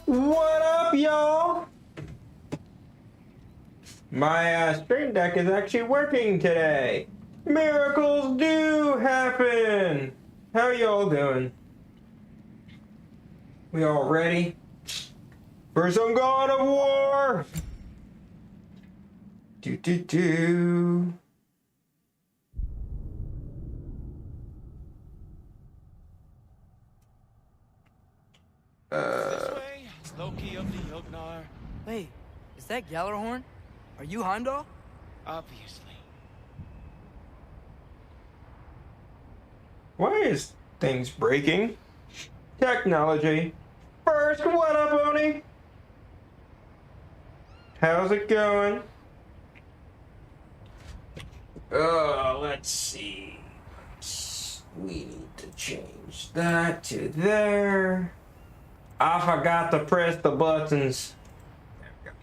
What up, y'all? My stream deck is actually working today. Miracles do happen. How y'all doing? We all ready for some God of War? Do. This way, Loki of the Jotnar. Wait, is that Gjallarhorn? Are you Heimdall? Obviously. Why is things breaking? Technology. First, what up, Oni? How's it going? Let's see. We need to change that to there. I forgot to press the buttons. There we go.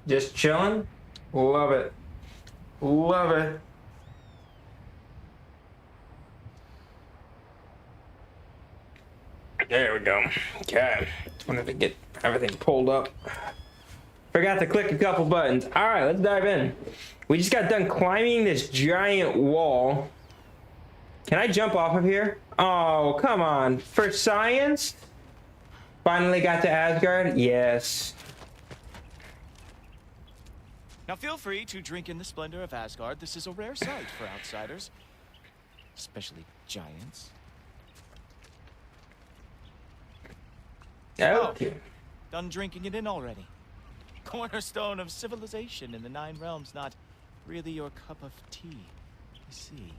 Just chilling. Love it. Love it. There we go. Okay. Wanted to get everything pulled up. Forgot to click a couple buttons. All right, let's dive in. We just got done climbing this giant wall. Can I jump off of here? Oh, come on. For science? Finally got to Asgard? Yes. Now feel free to drink in the splendor of Asgard. This is a rare sight for outsiders. Especially giants. Okay. Done drinking it in already. Cornerstone of civilization in the 9 realms, not really your cup of tea. I see.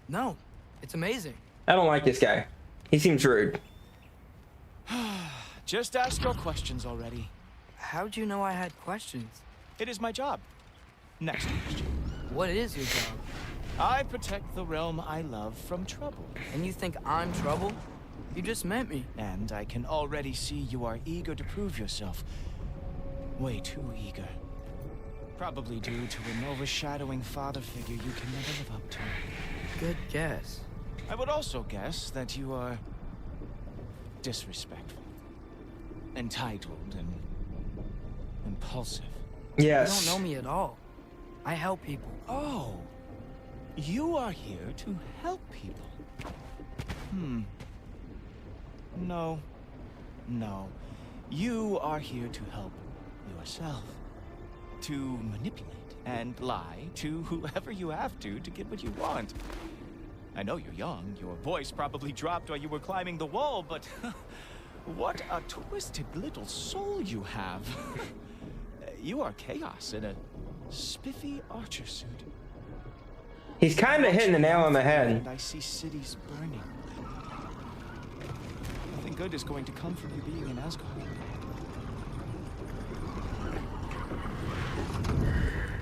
No. It's amazing. I don't like this guy. He seems rude. Just ask your questions already. How'd you know I had questions? It is my job. Next question. What is your job? I protect the realm I love from trouble. And you think I'm trouble? You just met me. And I can already see you are eager to prove yourself. Way too eager. Probably due to an overshadowing father figure you can never live up to. Good guess. I would also guess that you are disrespectful, entitled, and impulsive. Yes. You don't know me at all. I help people. Oh, you are here to help people. No. You are here to help yourself. To manipulate and lie to whoever you have to get what you want. I know you're young. Your voice probably dropped while you were climbing the wall, but what a twisted little soul you have. You are chaos in a spiffy archer suit. He's kind of hitting the nail on the head. And I see cities burning. Nothing good is going to come from you being in Asgard.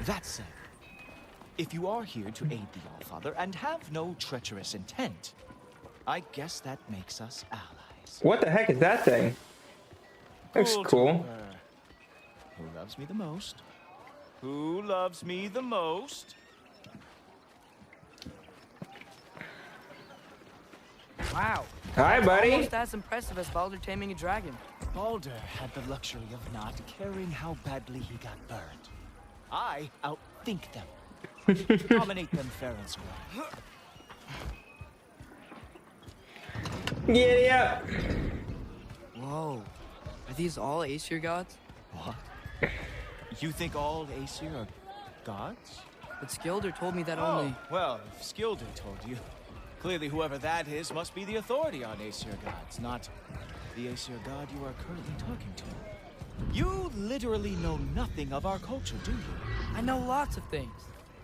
That said, if you are here to aid the Allfather and have no treacherous intent, I guess that makes us allies. What the heck is that thing? Looks cool. Who loves me the most? Who loves me the most? Wow. Hi, buddy. Almost as impressive as Baldur taming a dragon. Baldur had the luxury of not caring how badly he got burned. I outthink them. Dominate them fair and square. Giddy up. Whoa. Are these all Aesir gods? What? You think all Aesir are gods? But Skilder told me that only... Well, if Skilder told you, clearly whoever that is must be the authority on Aesir gods, not the Aesir god you are currently talking to. You literally know nothing of our culture, do you? I know lots of things.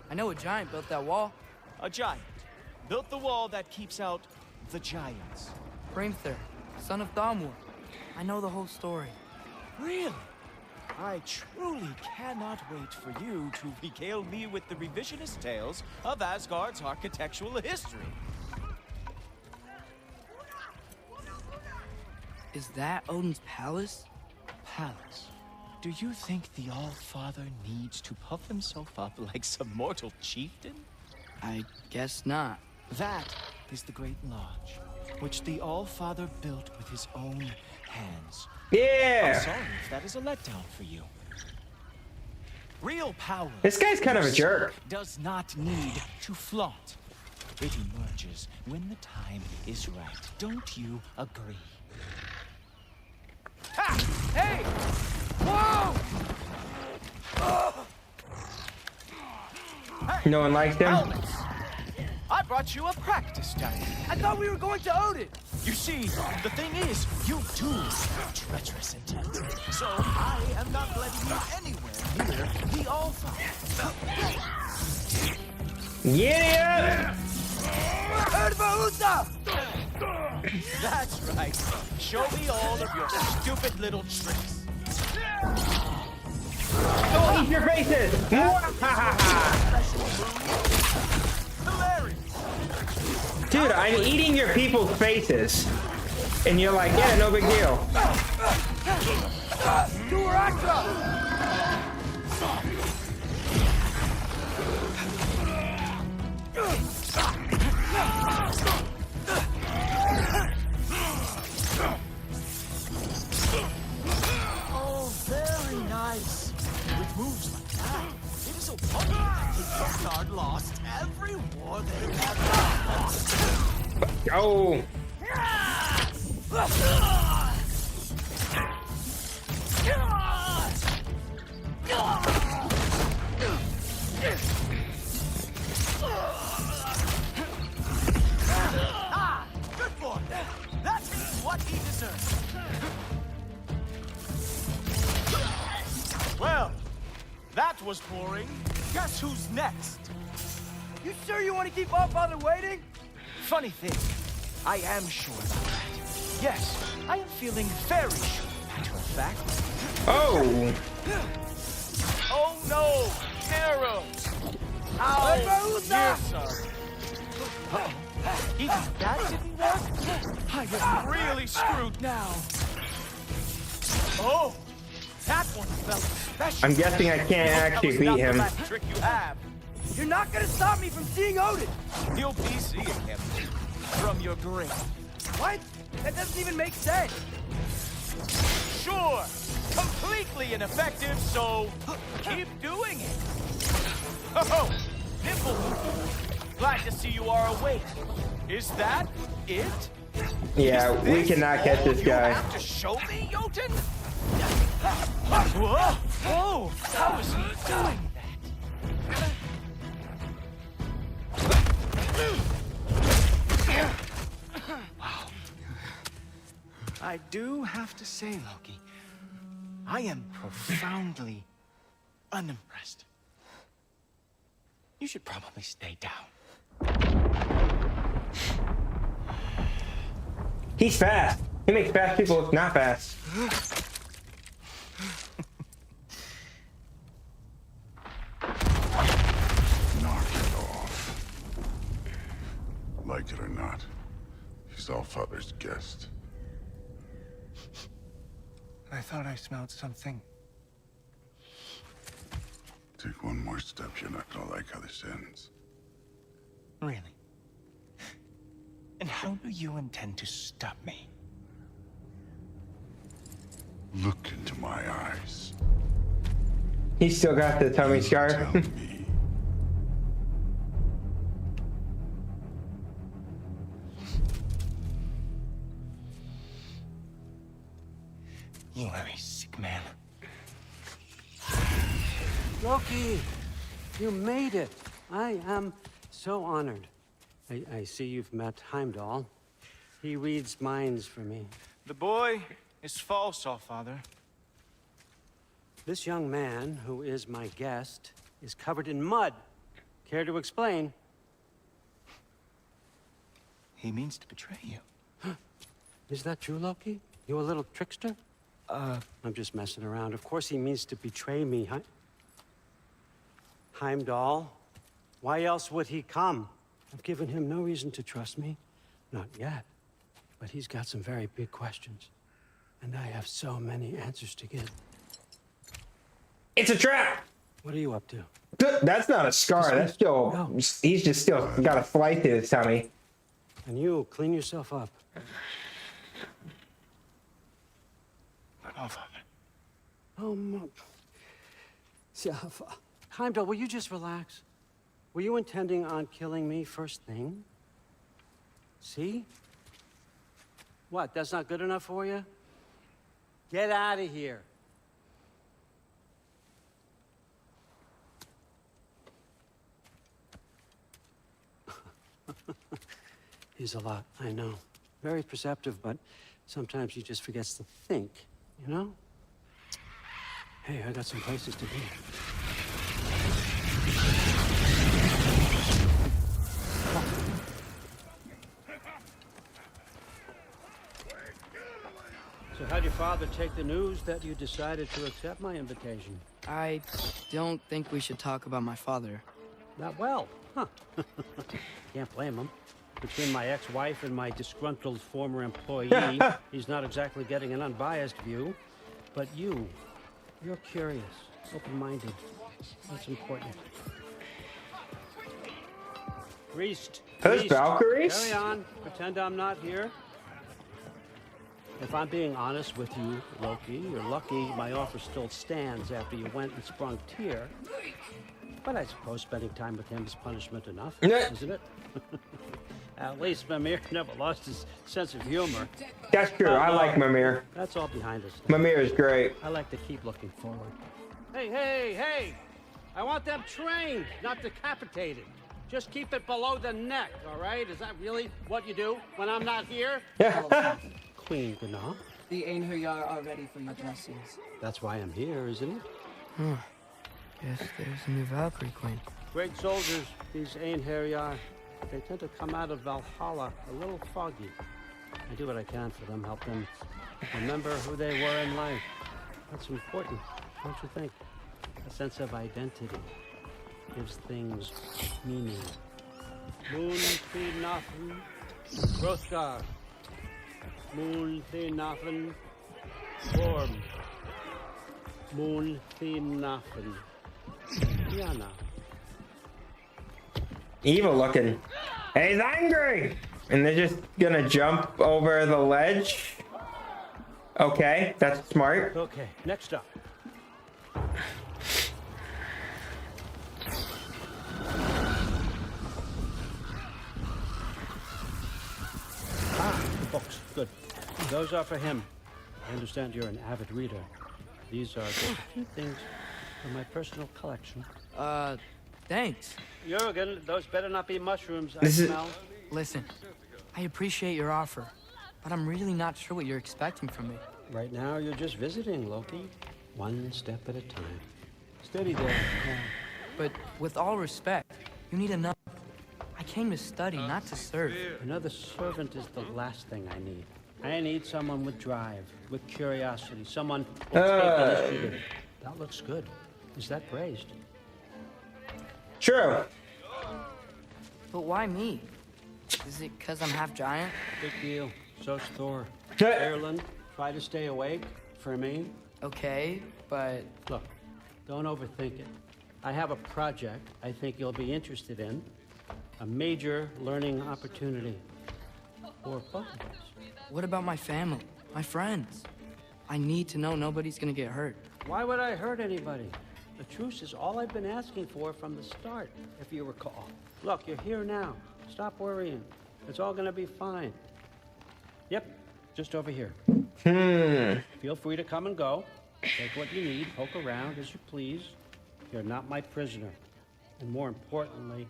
I know a giant built that wall. A giant built the wall that keeps out the giants. Hrimthur, son of Thamur. I know the whole story. Really? I truly cannot wait for you to regale me with the revisionist tales of Asgard's architectural history. Is that Odin's palace? Palace. Do you think the All-Father needs to puff himself up like some mortal chieftain? I guess not. That is the Great Lodge. which the All-Father built with his own hands. Yeah. I'm sorry if that is a letdown for you. Real power. This guy's kind of a jerk. Does not need to flaunt. It emerges when the time is right. Don't you agree? Ha! Hey! Whoa! No one likes him. Helmets! I brought you a practice diamond. I thought we were going to own it. You see, the thing is, you do have treacherous intent. So I am not letting you anywhere near the All-Father. Yeah. That's right. Show me all of your stupid little tricks. Don't eat your faces. Hilarious. Dude, I'm eating your people's faces. And you're like, yeah, no big deal. Oh, very nice. With moves like that, it is a wonder that the Guard lost every war they ever. Oh. Ah, good boy. That is what he deserves. Well, that was boring. Guess who's next? You sure you want to keep All-Father waiting? Funny thing, I am sure about that. Yes, I am feeling very sure, matter of fact. Oh. Oh no! Arrows! Ow! You're sorry. Uh-oh. Even that didn't work? I am really screwed now. Oh! That one felt special. I'm guessing I can't actually beat him. That was not the last trick you have. You're not gonna stop me from seeing Odin. You'll be seeing him from your grave. What? That doesn't even make sense. Sure, completely ineffective, so keep doing it. Oh, Nimble, glad to see you are awake. Is that it? Yeah, we cannot catch this You guy. have to show me, Jotun? Whoa! Whoa! How is he doing that? Wow. I do have to say, Loki, I am profoundly unimpressed. You should probably stay down. He's fast. He makes fast people look not fast. Knock it off. Like it or not, he's All-Father's guest. I thought I smelled something. Take one more step, you're not gonna like how this ends. Really? And how do you intend to stop me? Look into my eyes. He's still got the tummy scar. Tell me. You are a sick man. Loki, you made it. I am so honored. I see you've met Heimdall. He reads minds for me. The boy is false, All-Father. This young man, who is my guest, is covered in mud. Care to explain? He means to betray you. Is that true, Loki? You a little trickster? I'm just messing around. Of course he means to betray me. Heimdall, why else would he come? I've given him no reason to trust me. Not yet. But he's got some very big questions. And I have so many answers to give. It's a trap. What are you up to? That's not a scar. That's still. No. He's just still got a slice in his tummy. And you, clean yourself up. Oh, Father. Oh, Mom. Heimdall, will you just relax? Were you intending on killing me first thing? See? What, that's not good enough for you? Get out of here. He's a lot, I know. Very perceptive, but sometimes he just forgets to think, you know? Hey, I got some places to be. So how'd your father take the news that you decided to accept my invitation? I don't think we should talk about my father. Not well, huh? Can't blame him. Between my ex-wife and my disgruntled former employee, he's not exactly getting an unbiased view. But you're curious, open-minded. That's important. Priest. Those Valkyries? Carry on. Pretend I'm not here. If I'm being honest with you, Loki, you're lucky my offer still stands after you went and sprung Tyr. But I suppose spending time with him is punishment enough, isn't it? At least Mimir never lost his sense of humor. That's true. I like Mimir. That's all behind us. Mimir is great. I like to keep looking forward. Hey! I want them trained, not decapitated. Just keep it below the neck, all right? Is that really what you do when I'm not here? Yeah. Queen Gná. The Einherjar are ready for your blessings. That's why I'm here, isn't it? Guess there's a new Valkyrie Queen. Great soldiers, these Einherjar. They tend to come out of Valhalla a little foggy. I do what I can for them, help them remember who they were in life. That's important, don't you think? A sense of identity gives things meaning. Moon Nafen, Hrothgar. Moon Nafen, Gorm. Moon Nafen, Yana. Evil looking. He's angry! And they're just gonna jump over the ledge. Okay, that's smart. Okay, next up. The books. Good. Those are for him. I understand you're an avid reader. These are just a few things from my personal collection. Thanks. Jurgen, those better not be mushrooms I This is- smell. Listen, I appreciate your offer, but I'm really not sure what you're expecting from me. Right now, you're just visiting, Loki. One step at a time. Steady there. But with all respect, you need another. I came to study, not to serve. Another servant is the last thing I need. I need someone with drive, with curiosity, someone who'll take initiative. That looks good. Is that praised? True. But why me? Is it because I'm half giant? Big deal. So's Thor. Yeah. Ireland, try to stay awake for me. Okay, but Look, don't overthink it. I have a project I think you'll be interested in. A major learning opportunity for both of us. what about my family, my friends? I need to know nobody's gonna get hurt. Why would I hurt anybody? The truce is all I've been asking for from the start, if you recall. Look, you're here now. Stop worrying. It's all gonna be fine. Yep, just over here. Feel free to come and go. Take what you need, poke around as you please. You're not my prisoner. And more importantly,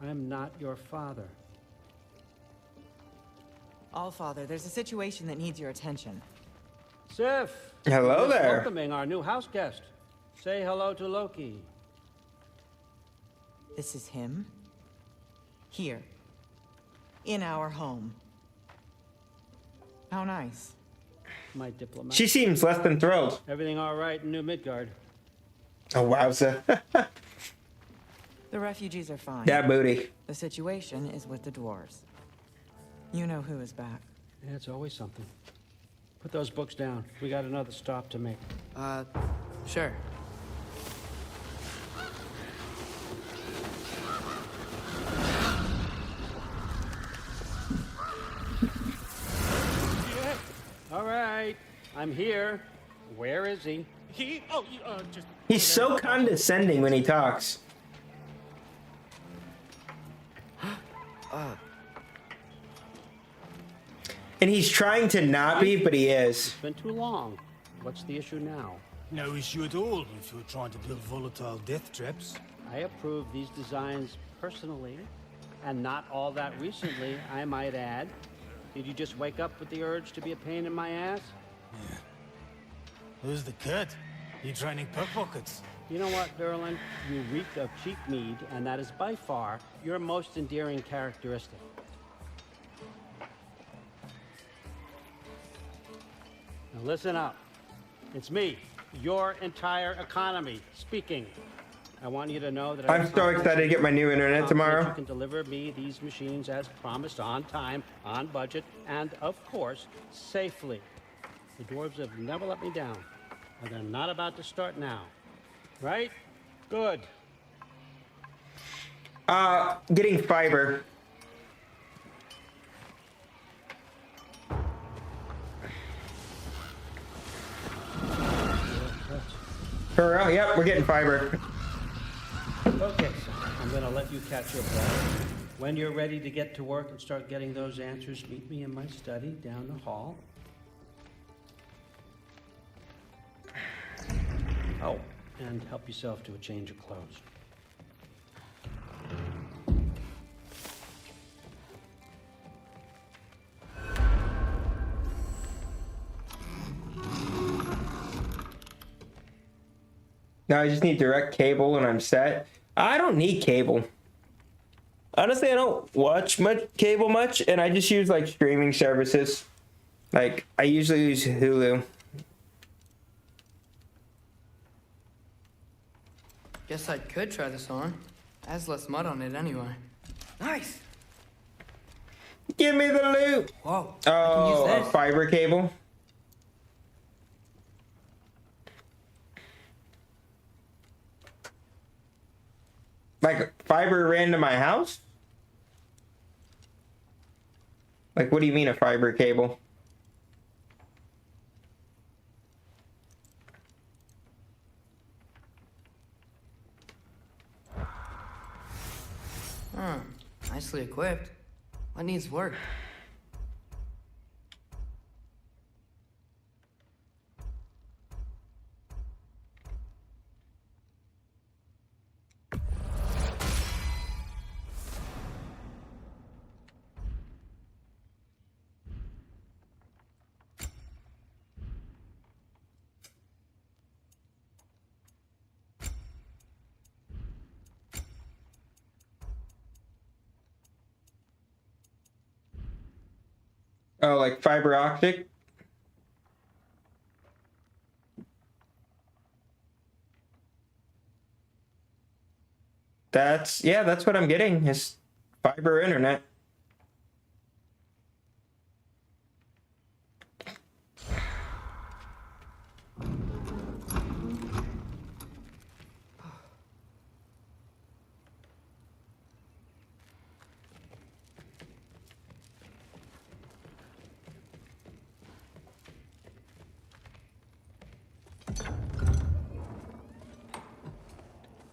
I'm not your father. Allfather, there's a situation that needs your attention. Sif! Hello Just there. welcoming our new house guest. Say hello to Loki. This is him. Here. In our home. How nice. My diplomat. She seems less than thrilled. Everything all right in New Midgard? Oh, wowza. The refugees are fine. That booty. The situation is with the dwarves. You know who is back. Yeah, it's always something. Put those books down. We got another stop to make. Sure. I'm here. Where is he? Just... He's so condescending when he talks. And he's trying to not be, but he is. It's been too long. What's the issue now? No issue at all if you're trying to build volatile death traps. I approve these designs personally, and not all that recently, I might add. Did you just wake up with the urge to be a pain in my ass? Yeah. Who's the cut? You training pickpockets? You know what, Derlin? You reek of cheap mead, and that is by far your most endearing characteristic. Now listen up. It's me, your entire economy, speaking. I want you to know that I'm so excited to get my new internet tomorrow. You can deliver me these machines as promised, on time, on budget, and of course, safely. The dwarves have never let me down, and they're not about to start now. Right? Good. Getting fiber. For real? Yep, we're getting fiber. Okay, so I'm gonna let you catch your breath. When you're ready to get to work and start getting those answers, meet me in my study down the hall. Oh, and help yourself to a change of clothes. Now I just need direct cable and I'm set. I don't need cable. Honestly, I don't watch cable much, and I just use like streaming services. Like I usually use Hulu. Guess I could try this on. It has less mud on it anyway. Nice. Give me the loot. Whoa. Oh, I can use a this. fiber cable. Like fiber ran to my house? Like, what do you mean a fiber cable? Huh. Nicely equipped. What needs work? Oh, like fiber optic? That's what I'm getting, is fiber internet.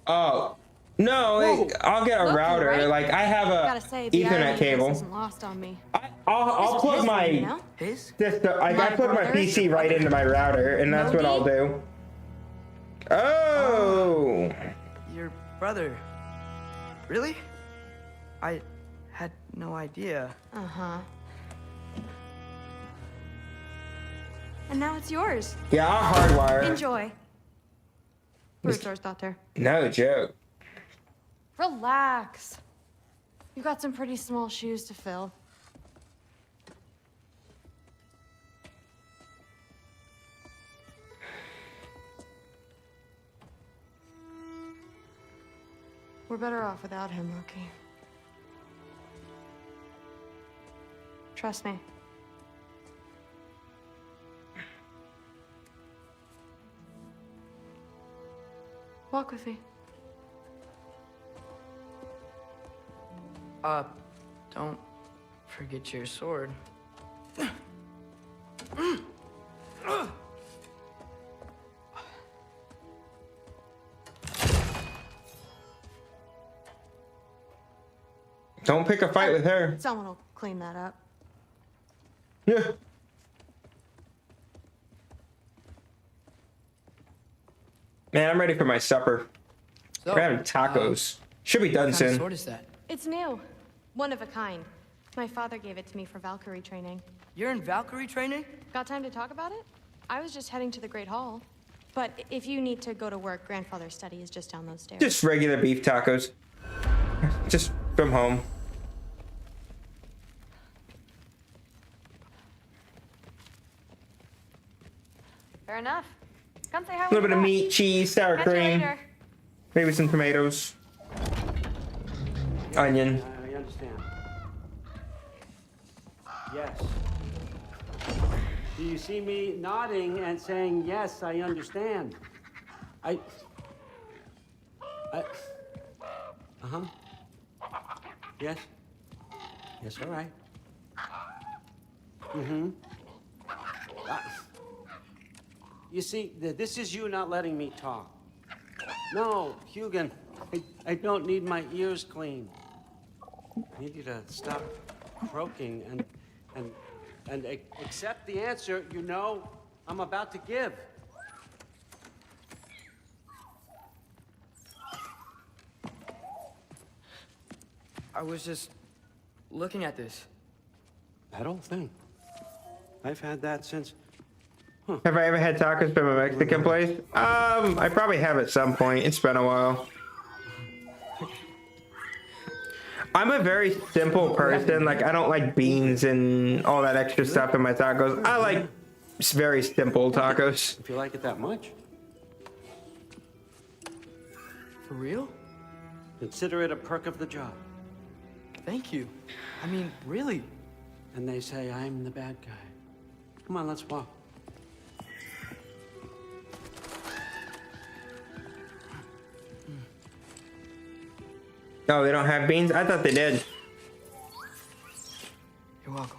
Oh, no, I'll get a Lucky, router. right? Like, I have Gotta a say, the irony Ethernet of this cable. isn't lost on me. I'll This plug is my his, you know? His? system. I My plug my brother's PC right into my router, and that's what I'll do. Oh! Your brother. Really? I had no idea. Uh-huh. And now it's yours. Yeah, I'll hardwire. Enjoy. Bruiser's daughter. No joke. Relax. You got some pretty small shoes to fill. We're better off without him, Loki. Trust me. Walk with me. Don't forget your sword. Don't pick a fight with her. Someone will clean that up. Yeah. Man, I'm ready for my supper. So, We're having tacos. Should be done what kind of soon. sword is that? It's new. One of a kind. My father gave it to me for Valkyrie training. You're in Valkyrie training? Got time to talk about it? I was just heading to the Great Hall. But if you need to go to work, grandfather's study is just down those stairs. Just regular beef tacos. Just from home. Fair enough. Come say hi. A little bit of meat, cheese, sour Catch you cream, later. maybe some tomatoes, onion. I understand. Yes. Do you see me nodding and saying, yes, I understand? Uh-huh. Yes. Yes, all right. Mm-hmm. You see, this is you not letting me talk. No, Hugin, I don't need my ears cleaned. I need you to stop croaking and accept the answer you know I'm about to give. I was just looking at this. That old thing. I've had that since... Have I ever had tacos from a Mexican place? I probably have at some point. It's been a while. I'm a very simple person. Like, I don't like beans and all that extra stuff in my tacos. I like very simple tacos. If you like it that much, For real? consider it a perk of the job. Thank you. I mean, really. And they say I'm the bad guy. Come on, let's walk. Oh, they don't have beans? I thought they did. You're welcome.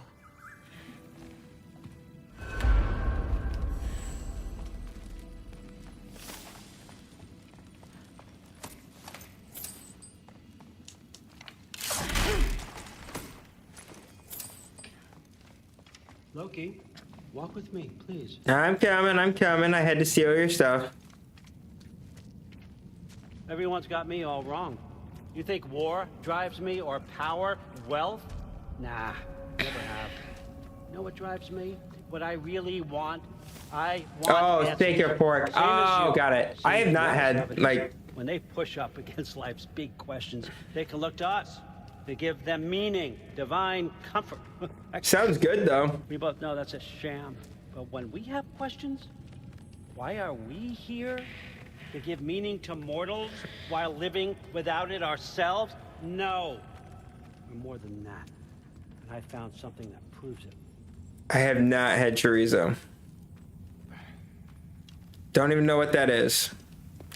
Loki, walk with me, please. I'm coming. I had to steal your stuff. Everyone's got me all wrong. You think war drives me or power, wealth? Nah, never have. You know what drives me? What I really want? I want Oh, answers. steak or pork. Same as Oh, you. got it. Same I have as not yours, had, haven't you? like... When they push up against life's big questions, they can look to us. They give them meaning, divine comfort. Sounds good, though. We both know that's a sham. But when we have questions, why are we here? To give meaning to mortals while living without it ourselves? No. We're more than that. And I found something that proves it. I have not had chorizo. Don't even know what that is.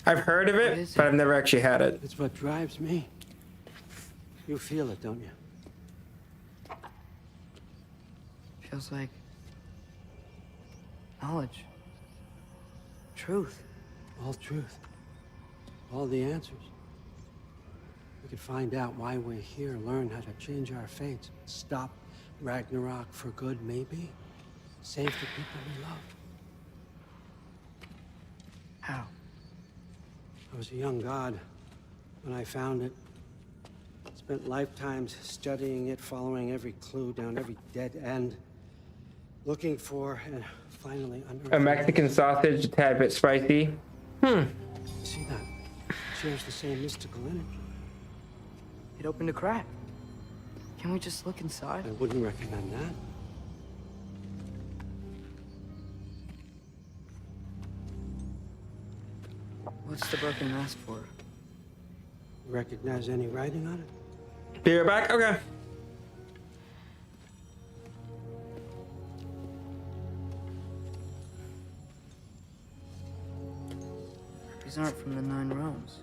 I've heard of What it, is but it? I've never actually had it. It's what drives me. You feel it, don't you? Feels like knowledge. Truth. All truth. All the answers. We could find out why we're here, learn how to change our fates, stop Ragnarok for good, maybe. Save the people we love. How? I was a young god when I found it. Spent lifetimes studying it, following every clue down every dead end, looking for and finally unearthing. A Mexican sausage, a tad bit spicy. See that? Shares the same mystical energy. It opened a crack. Can we just look inside? I wouldn't recommend that. What's the broken mask for? Recognize any writing on it? Be right back? Okay. These aren't from the Nine Realms.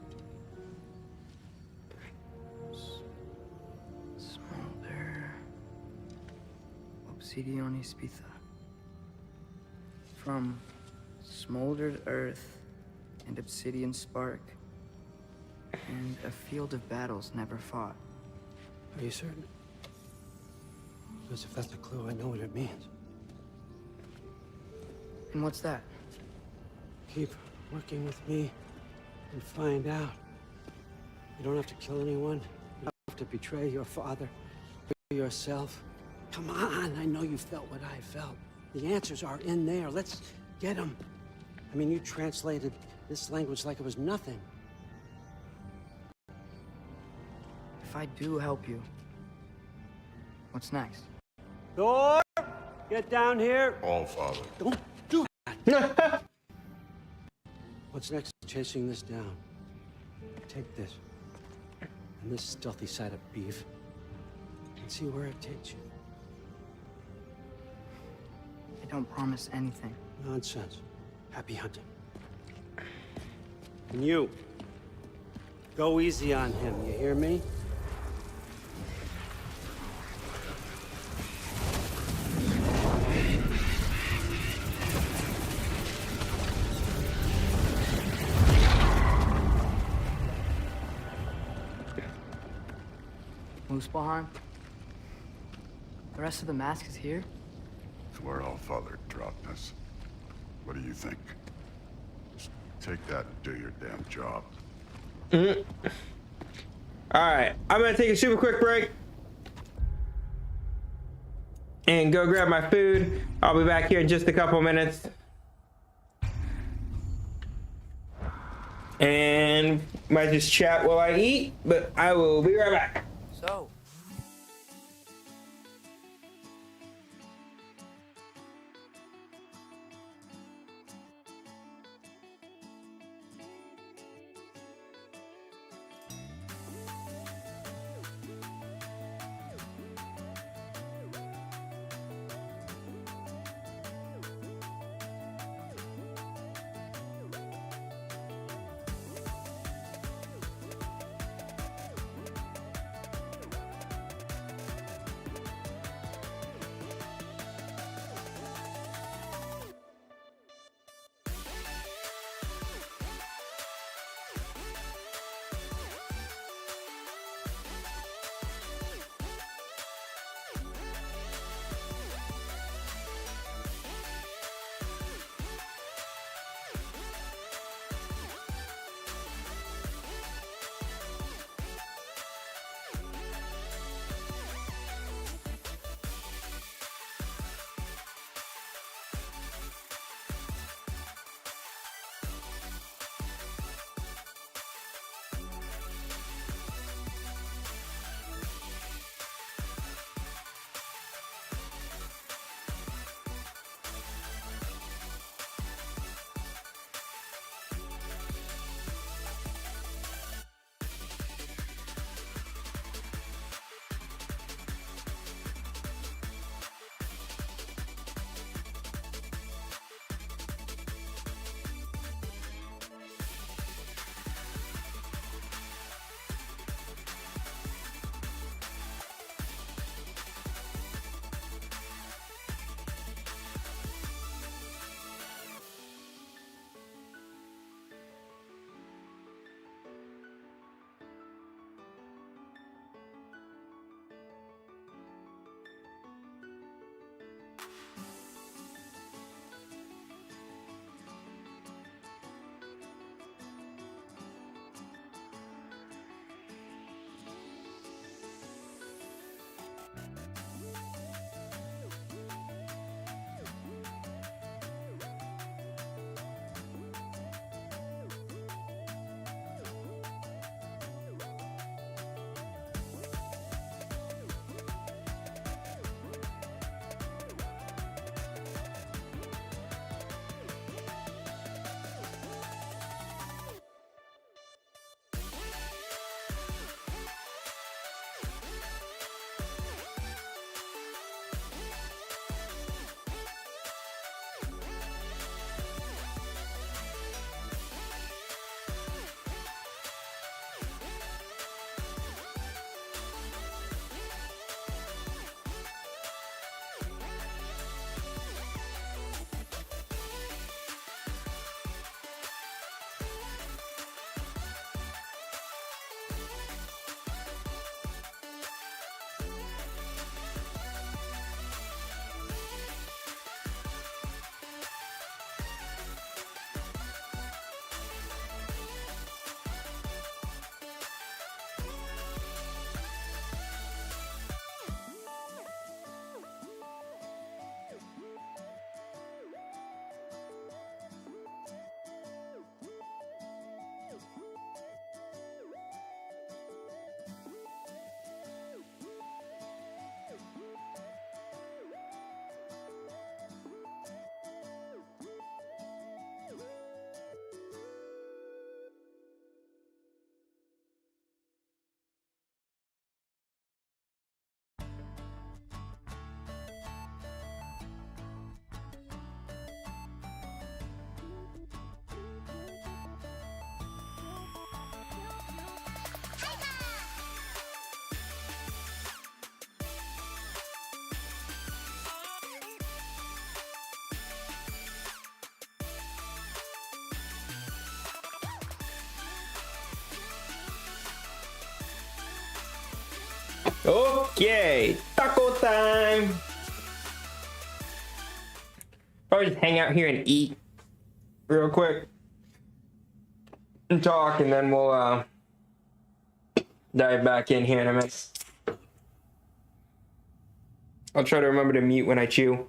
Smolder. Obsidion Ispitha. From smoldered earth and obsidian spark, and a field of battles never fought. Are you certain? Because if that's a clue, I know what it means. And what's that? Keep working with me and find out. You don't have to kill anyone. You don't have to betray your father or yourself. Come on, I know you felt what I felt. The answers are in there. Let's get them. I mean, you translated this language like it was nothing. If I do help you, what's next? Thor, get down here. All father. Don't do that. What's next? Chasing this down. Take this and this stealthy side of beef and see where it takes you. I don't promise anything. Nonsense. Happy hunting. And you, go easy on him, you hear me? Muspelheim? The rest of the mask is here? It's where all father dropped us. What do you think? Just take that and do your damn job. All right, I'm gonna take a super quick break and go grab my food. I'll be back here in just a couple minutes. And might just chat while I eat, but I will be right back. So, Okay, taco time. Probably just hang out here and eat real quick and talk, and then we'll dive back in here in a minute. I'll try to remember to mute when I chew.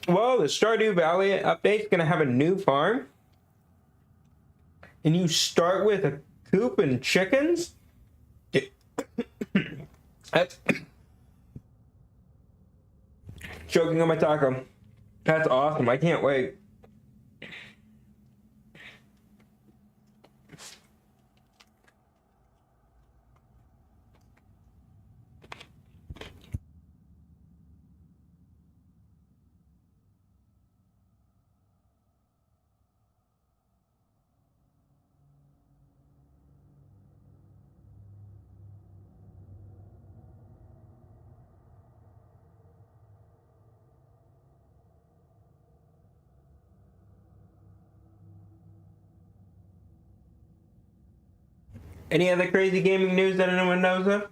Well, the Stardew Valley update is going to have a new farm. And you start with a coop and chickens? That's choking on my taco. That's awesome. I can't wait. Any other crazy gaming news that anyone knows of?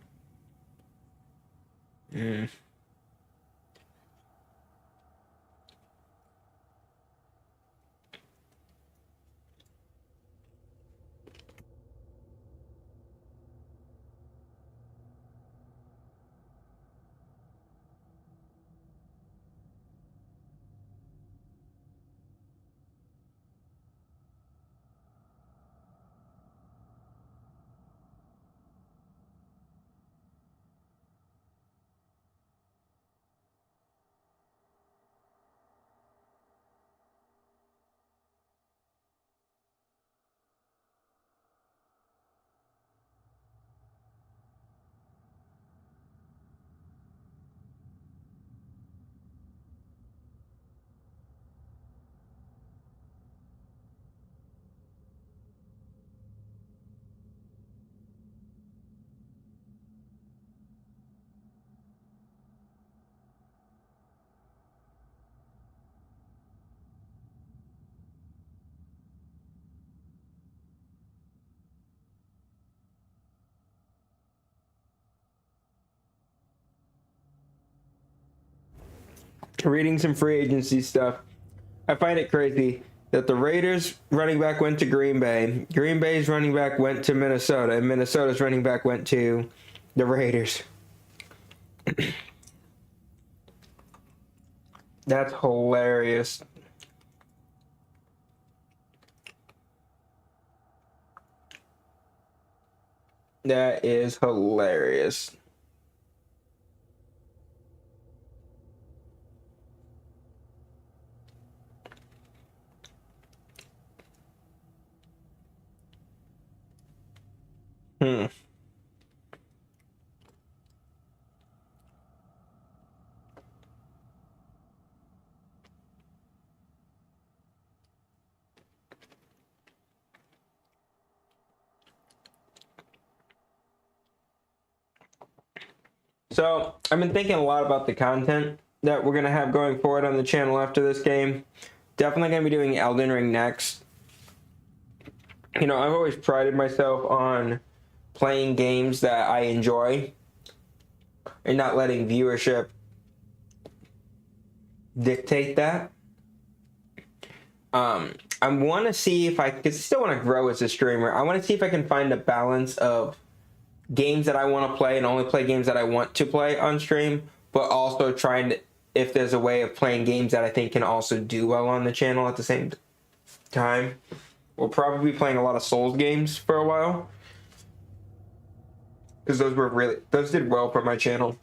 Reading some free agency stuff. I find it crazy that the Raiders running back went to Green Bay. Green Bay's running back went to Minnesota, and Minnesota's running back went to the Raiders. That's hilarious. That is hilarious. So, I've been thinking a lot about the content that we're going to have going forward on the channel after this game. Definitely going to be doing Elden Ring next. You know, I've always prided myself on playing games that I enjoy and not letting viewership dictate that. I want to see if I, because I still want to grow as a streamer. I want to see if I can find a balance of games that I want to play and only play games that I want to play on stream, but also trying to, if there's a way of playing games that I think can also do well on the channel at the same time. We'll probably be playing a lot of Souls games for a while, because those did well for my channel.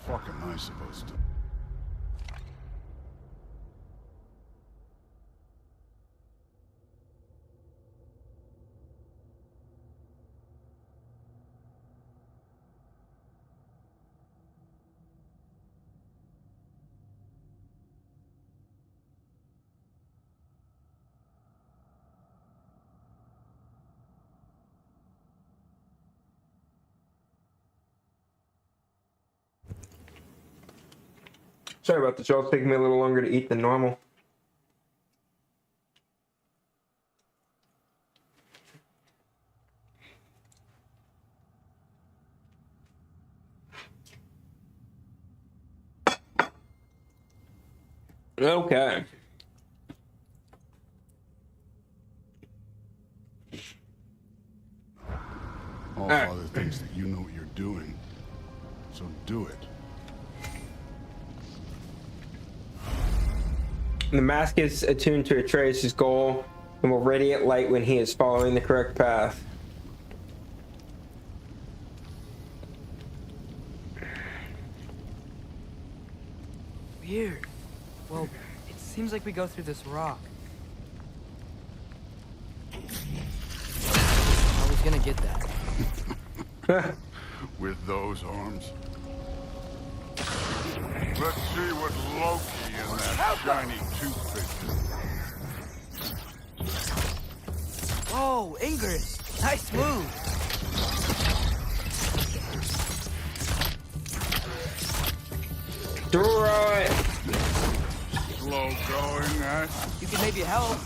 Fuck am I supposed to? Sorry about the show. It's taking me a little longer to eat than normal. Okay. All Father thinks that you know what you're doing, so do it. The mask is attuned to Atreus' goal and will radiate light when he is following the correct path. Weird. Well, it seems like we go through this rock. I was gonna get that. With those arms. Let's see what Loki and that shiny toothpick is. Whoa, Ingrid! Nice move! Throw it! Slow going, that. You can maybe help.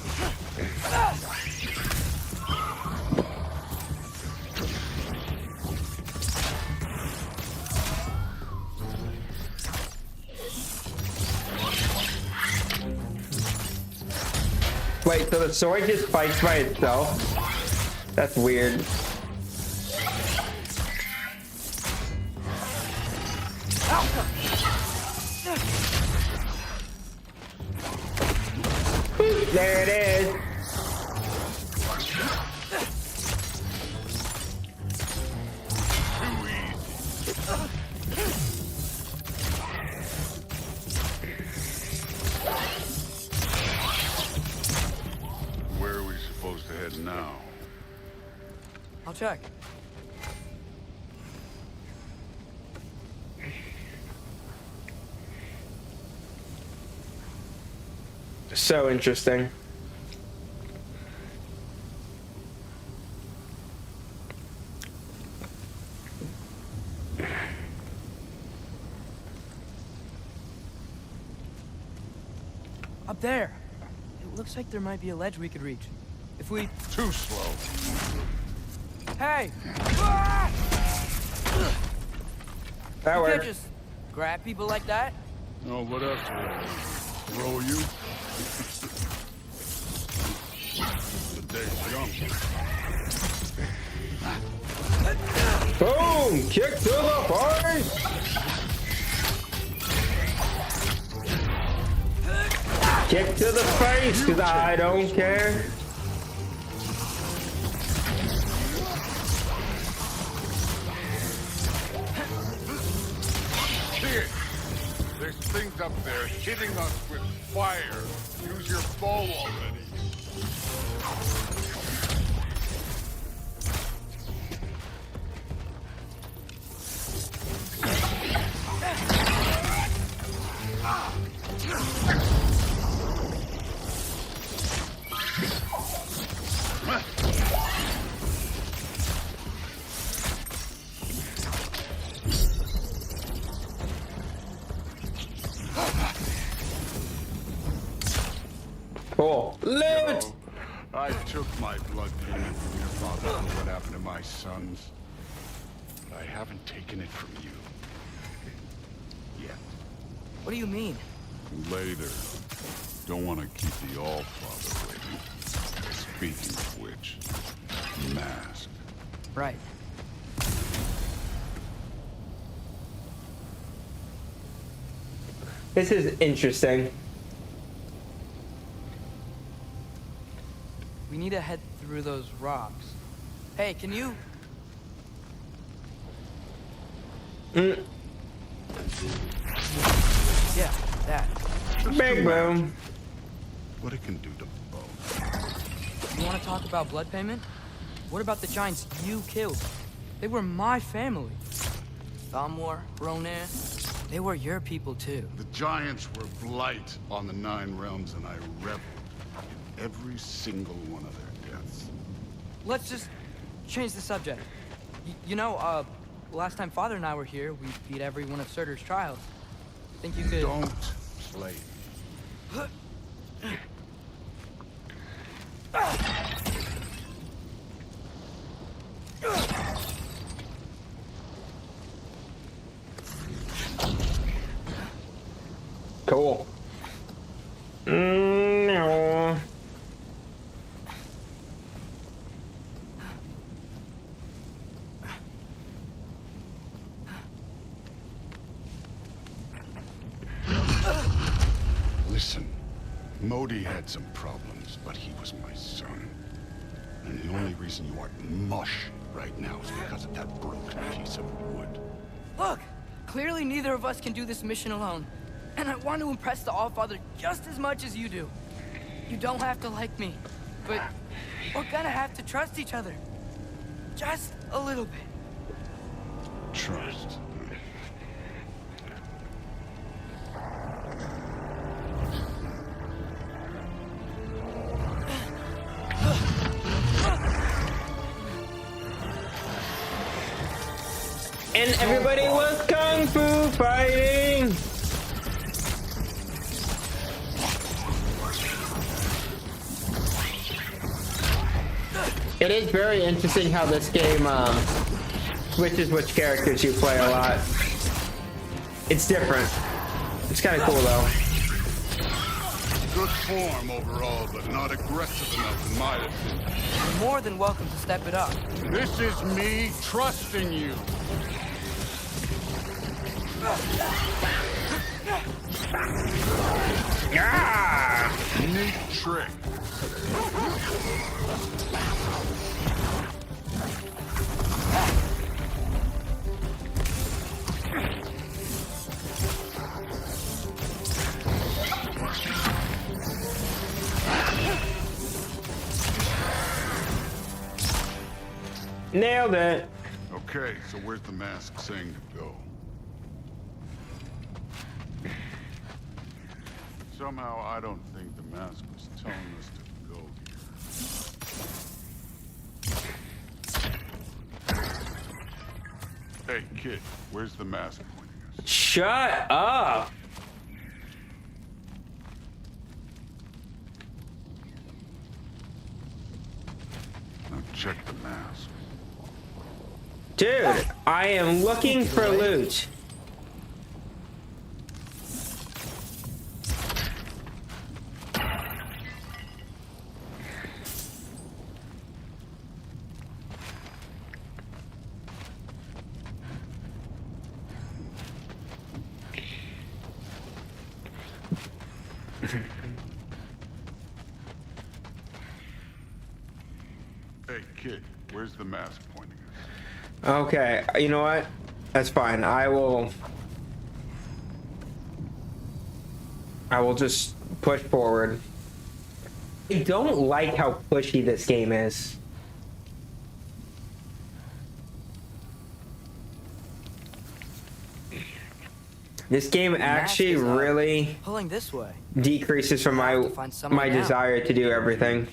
Wait, so the sword just fights by itself? That's weird. There it is. Where are we supposed to head now? I'll check. So interesting. Up there. It looks like there might be a ledge we could reach. If we... Too slow. Hey! Ah! That You can't worked. just grab people like that. Oh, what else? Throw you? The day's young. Boom! Kick to the face! Kick to the face, because I don't care. walked up there hitting us with fire. Use your bow already. Cool. Loot! I took my blood payment from your father for what happened to my sons. But I haven't taken it from you. Yet. What do you mean? Later. Don't want to keep the All-Father waiting. Speaking of which, mask. Right. This is interesting. We need to head through those rocks. Hey, can you? Mm. Yeah, that. Big boom. What it can do to both. You want to talk about blood payment? What about the giants you killed? They were my family. Thamor, Ronan, they were your people too. The giants were blight on the Nine Realms, and I reveled in every single one of their deaths. Let's just change the subject. Last time Father and I were here, we beat every one of Surtur's trials. Think you could... Don't play me. Cool. No. Listen, Modi had some problems, but he was my son. And the only reason you aren't mush right now is because of that broken piece of wood. Look! Clearly neither of us can do this mission alone. And I want to impress the All-Father just as much as you do. You don't have to like me, but we're gonna have to trust each other. Just a little bit. Trust. And everybody was kung fu fighting. It is very interesting how this game switches which characters you play a lot. It's different. It's kind of cool though. Good form overall, but not aggressive enough in my opinion. You're more than welcome to step it up. This is me trusting you. Ah! Neat trick. Nailed it. Okay, so where's the mask saying to go? Somehow I don't think the mask was telling us to go here. Hey, kid, where's the mask pointing us? Shut up. Now check the mask. Dude, I am looking for loot. Hey, kid, where's the mask pointing us? Okay, you know what? That's fine. I will. I will just push forward. I don't like how pushy this game is. This game actually really Pulling this way. decreases from my desire to do everything.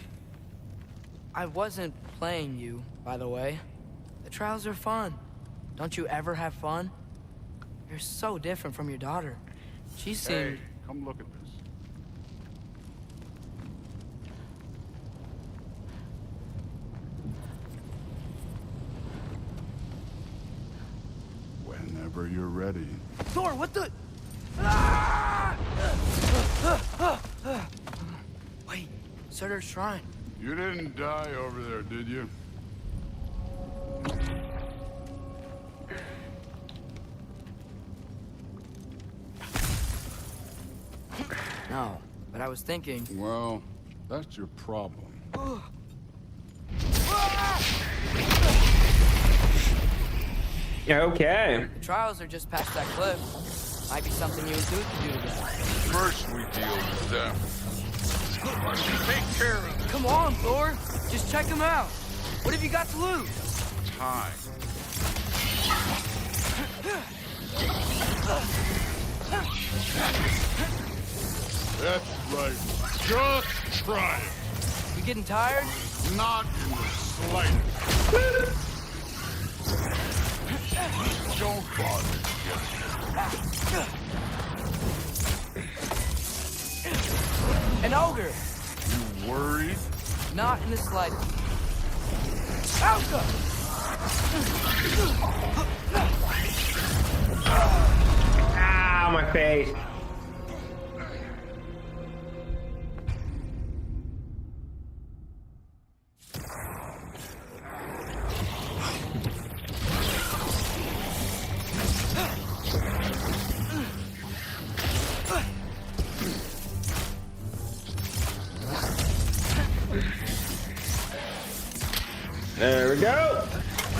I wasn't playing you, by the way. The trials are fun. Don't you ever have fun? You're so different from your daughter. She seemed... Hey, come look at this. Whenever you're ready. Thor, what the... Ah! Wait, Surtur's shrine. You didn't die over there, did you? No, but I was thinking... Well, that's your problem. Okay. The trials are just past that cliff. Might be something you and Duke can do together. First we deal with them. Take care of them. Come on, Thor. Just check them out. What have you got to lose? Time. That's right. Just try it. You getting tired? Not in the slightest. Don't bother. An ogre. You worried? Not in the slightest. Alka! Ah, my face. There we go. That's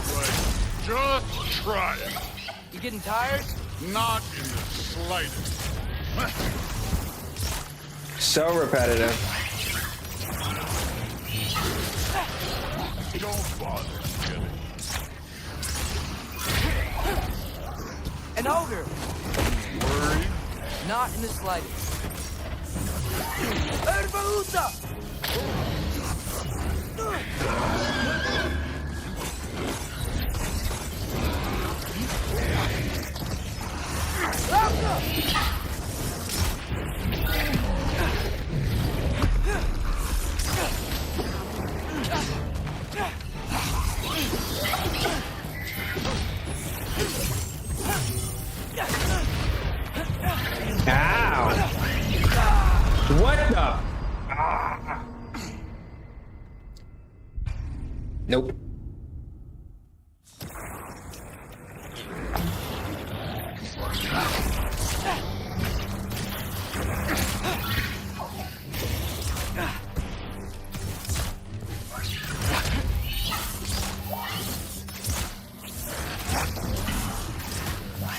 right. Just try it. You getting tired? Not in the slightest. So repetitive. Don't bother kidding. An ogre. Worried? Not in the slightest. Herbaluta! Ow! What the? Ah. Nope.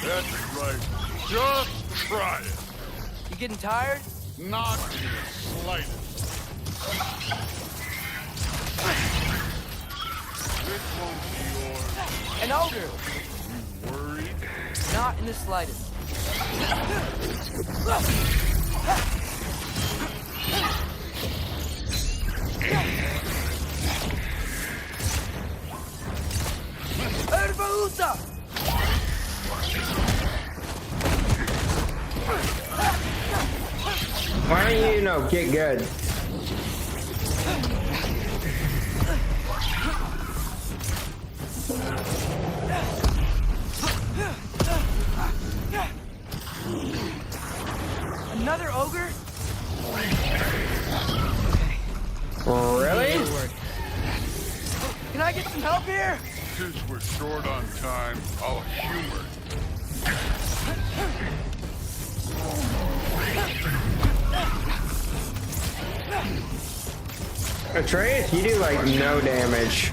That's right. Just try it. You getting tired? Not in the slightest. This won't be yours. An ogre. You worried? Not in the slightest. Herbaluta! Why don't you get good? Another ogre? Really? Can I get some help here? Since we're short on time, I'll humor. Atreus, you do like no damage.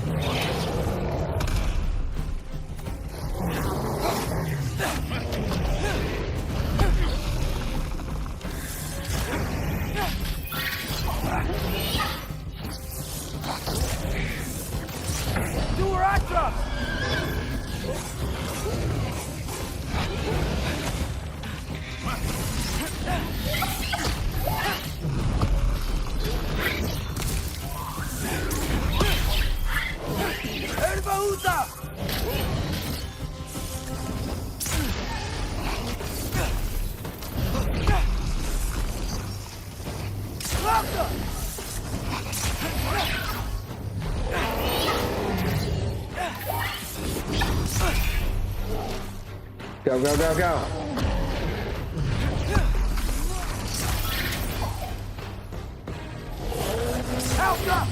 Go, go, go, go. Alpha!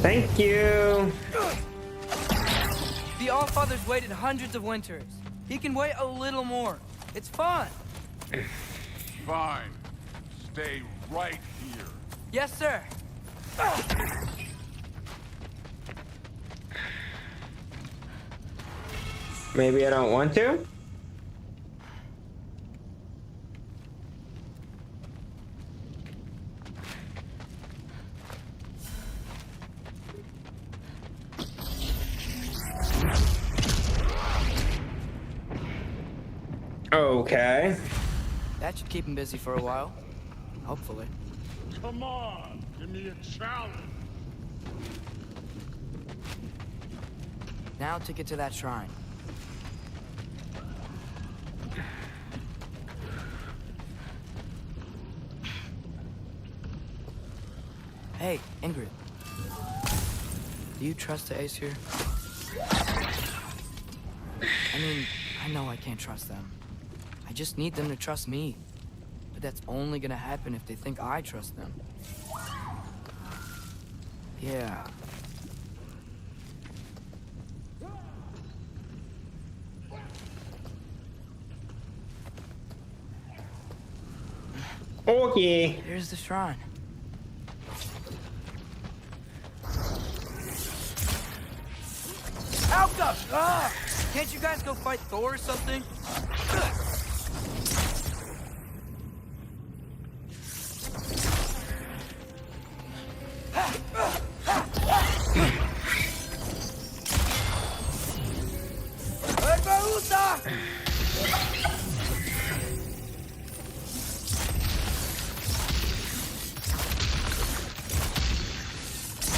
Thank you. The Allfather's waited hundreds of winters. He can wait a little more. It's fun. Fine. Stay right here. Yes, sir. Maybe I don't want to? Okay. That should keep him busy for a while. Hopefully. Come on, give me a challenge. Now to get to that shrine. Hey, Ingrid. Do you trust the Ace here? I mean, I know I can't trust them. I just need them to trust me. But that's only gonna happen if they think I trust them. Yeah. Okay. Here's the shrine. Alka! Ah! Can't you guys go fight Thor or something?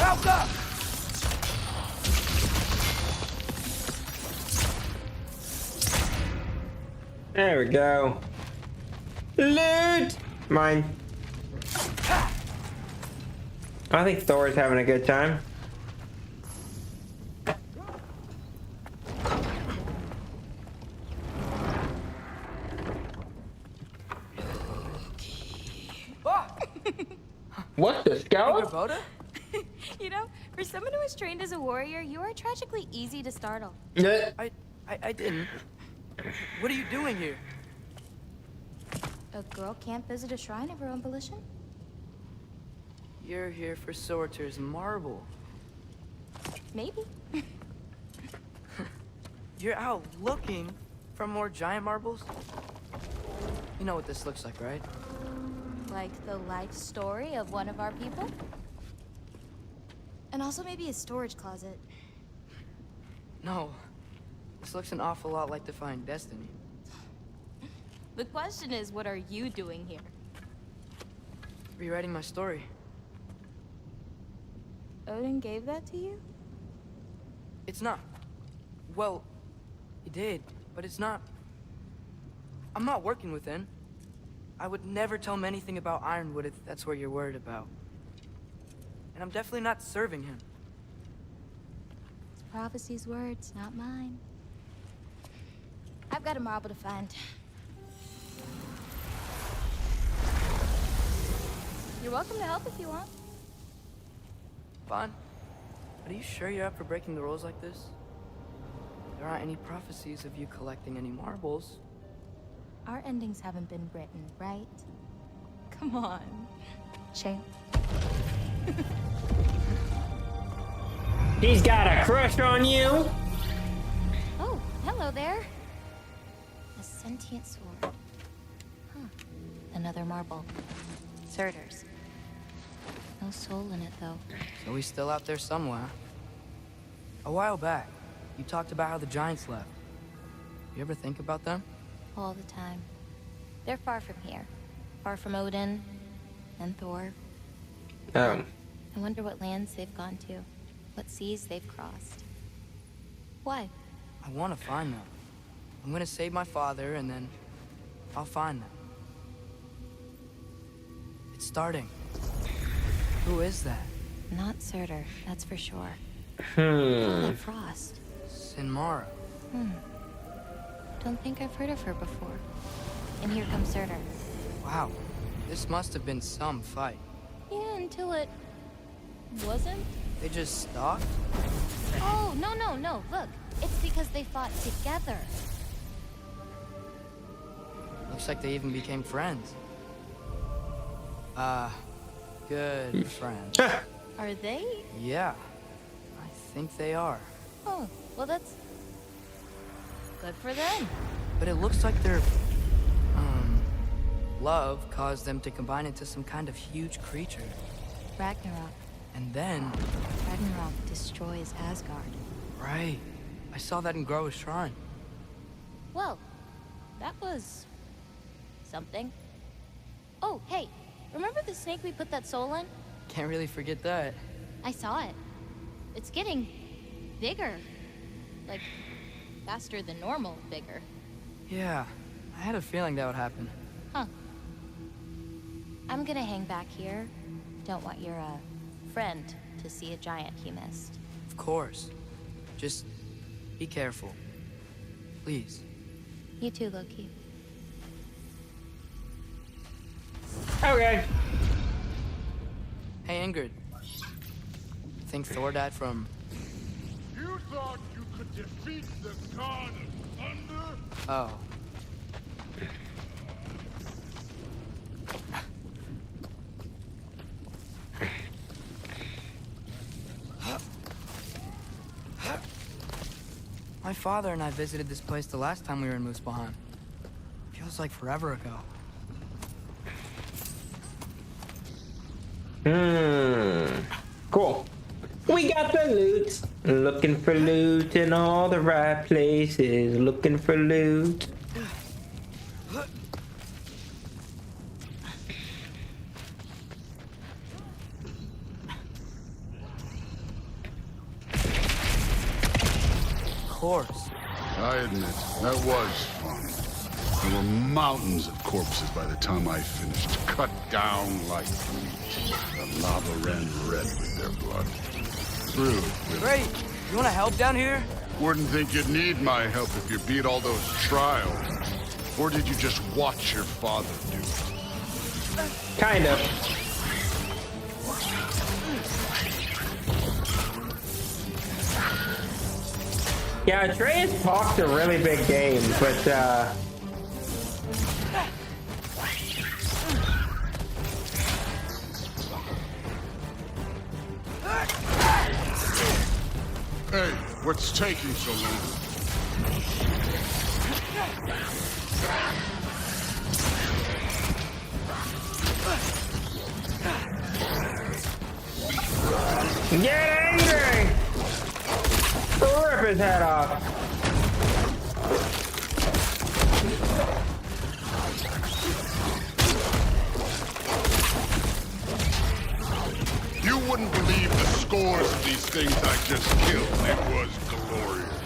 Alka! There we go. Loot! Mine. I think Thor's having a good time. Ah! What the skeleton? Boda? You know, for someone who was trained as a warrior, you are tragically easy to startle. Yeah. I didn't. What are you doing here? A girl can't visit a shrine of her own volition? You're here for Sorter's marble. Maybe. You're out looking for more giant marbles? You know what this looks like, right? Like the life story of one of our people? And also maybe a storage closet. No. This looks an awful lot like Defying Destiny. The question is, what are you doing here? Rewriting my story. Odin gave that to you? It's not. Well, he did, but it's not. I'm not working with him. I would never tell him anything about Ironwood if that's what you're worried about. And I'm definitely not serving him. It's prophecy's words, not mine. I've got a marble to find. You're welcome to help if you want. Fine. But are you sure you're up for breaking the rules like this? There aren't any prophecies of you collecting any marbles. Our endings haven't been written, right? Come on. Shame. He's got a crush on you. Oh, hello there. A sentient sword. Huh. Another marble. Surtur's. No soul in it, though. So he's still out there somewhere. A while back, you talked about how the giants left. You ever think about them? All the time. They're far from here. Far from Odin and Thor. Oh. I wonder what lands they've gone to. What seas they've crossed. Why? I want to find them. I'm gonna save my father, and then I'll find them. It's starting. Who is that? Not Surtur, that's for sure. Hmm. Frost. Sinmara. Don't think I've heard of her before. And here comes Surtur. Wow. This must have been some fight. Yeah, until it wasn't. They just stalked? Oh, no. Look, it's because they fought together. Looks like they even became friends. Good friends. Are they? Yeah, I think they are. Oh, well, that's good for them. But it looks like their, love caused them to combine into some kind of huge creature. Ragnarok. And then... Ragnarok destroys Asgard. Right. I saw that in Groa's shrine. Well, that was something. Oh, hey, remember the snake we put that soul in? Can't really forget that. I saw it. It's getting bigger. Like, faster than normal bigger. Yeah, I had a feeling that would happen. Huh. I'm gonna hang back here. Don't want your, friend to see a giant he missed. Of course. Just be careful. Please. You too, Loki. Okay. Hey, Ingrid. Think Thor died from... You thought you could defeat the god of thunder? Oh. My father and I visited this place the last time we were in Muspelheim. Feels like forever ago. Cool. We got the loot. Looking for loot in all the right places. Looking for loot. Of course. I admit, that was fun. There were mountains of corpses by the time I finished, cut down like meat. The lava ran red with their blood. True. Great. You want to help down here? Wouldn't think you'd need my help if you beat all those trials. Or did you just watch your father do it? Kind of. Yeah, Atreus talks a really big game, but Hey, what's taking so long? get angry! Rip his head off. You wouldn't believe the scores of these things I just killed. It was glorious.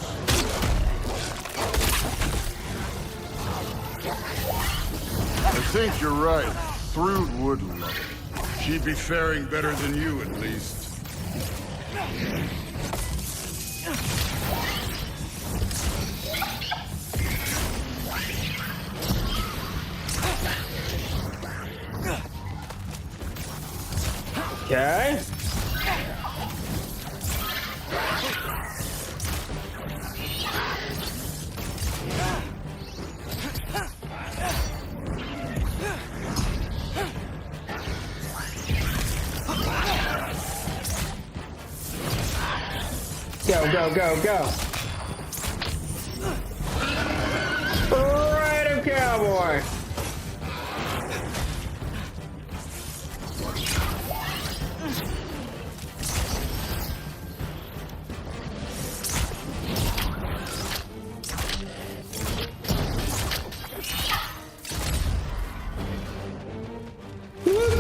I think you're right. Thrud would love it. She'd be faring better than you, at least. Okay. Go, go, go, go. Right, cowboy.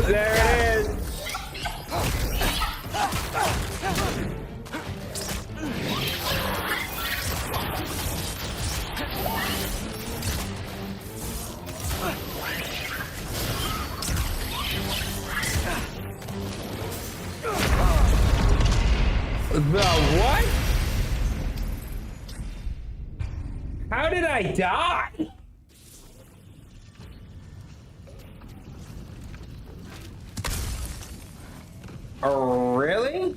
There it is. The what? How did I die? Oh, really?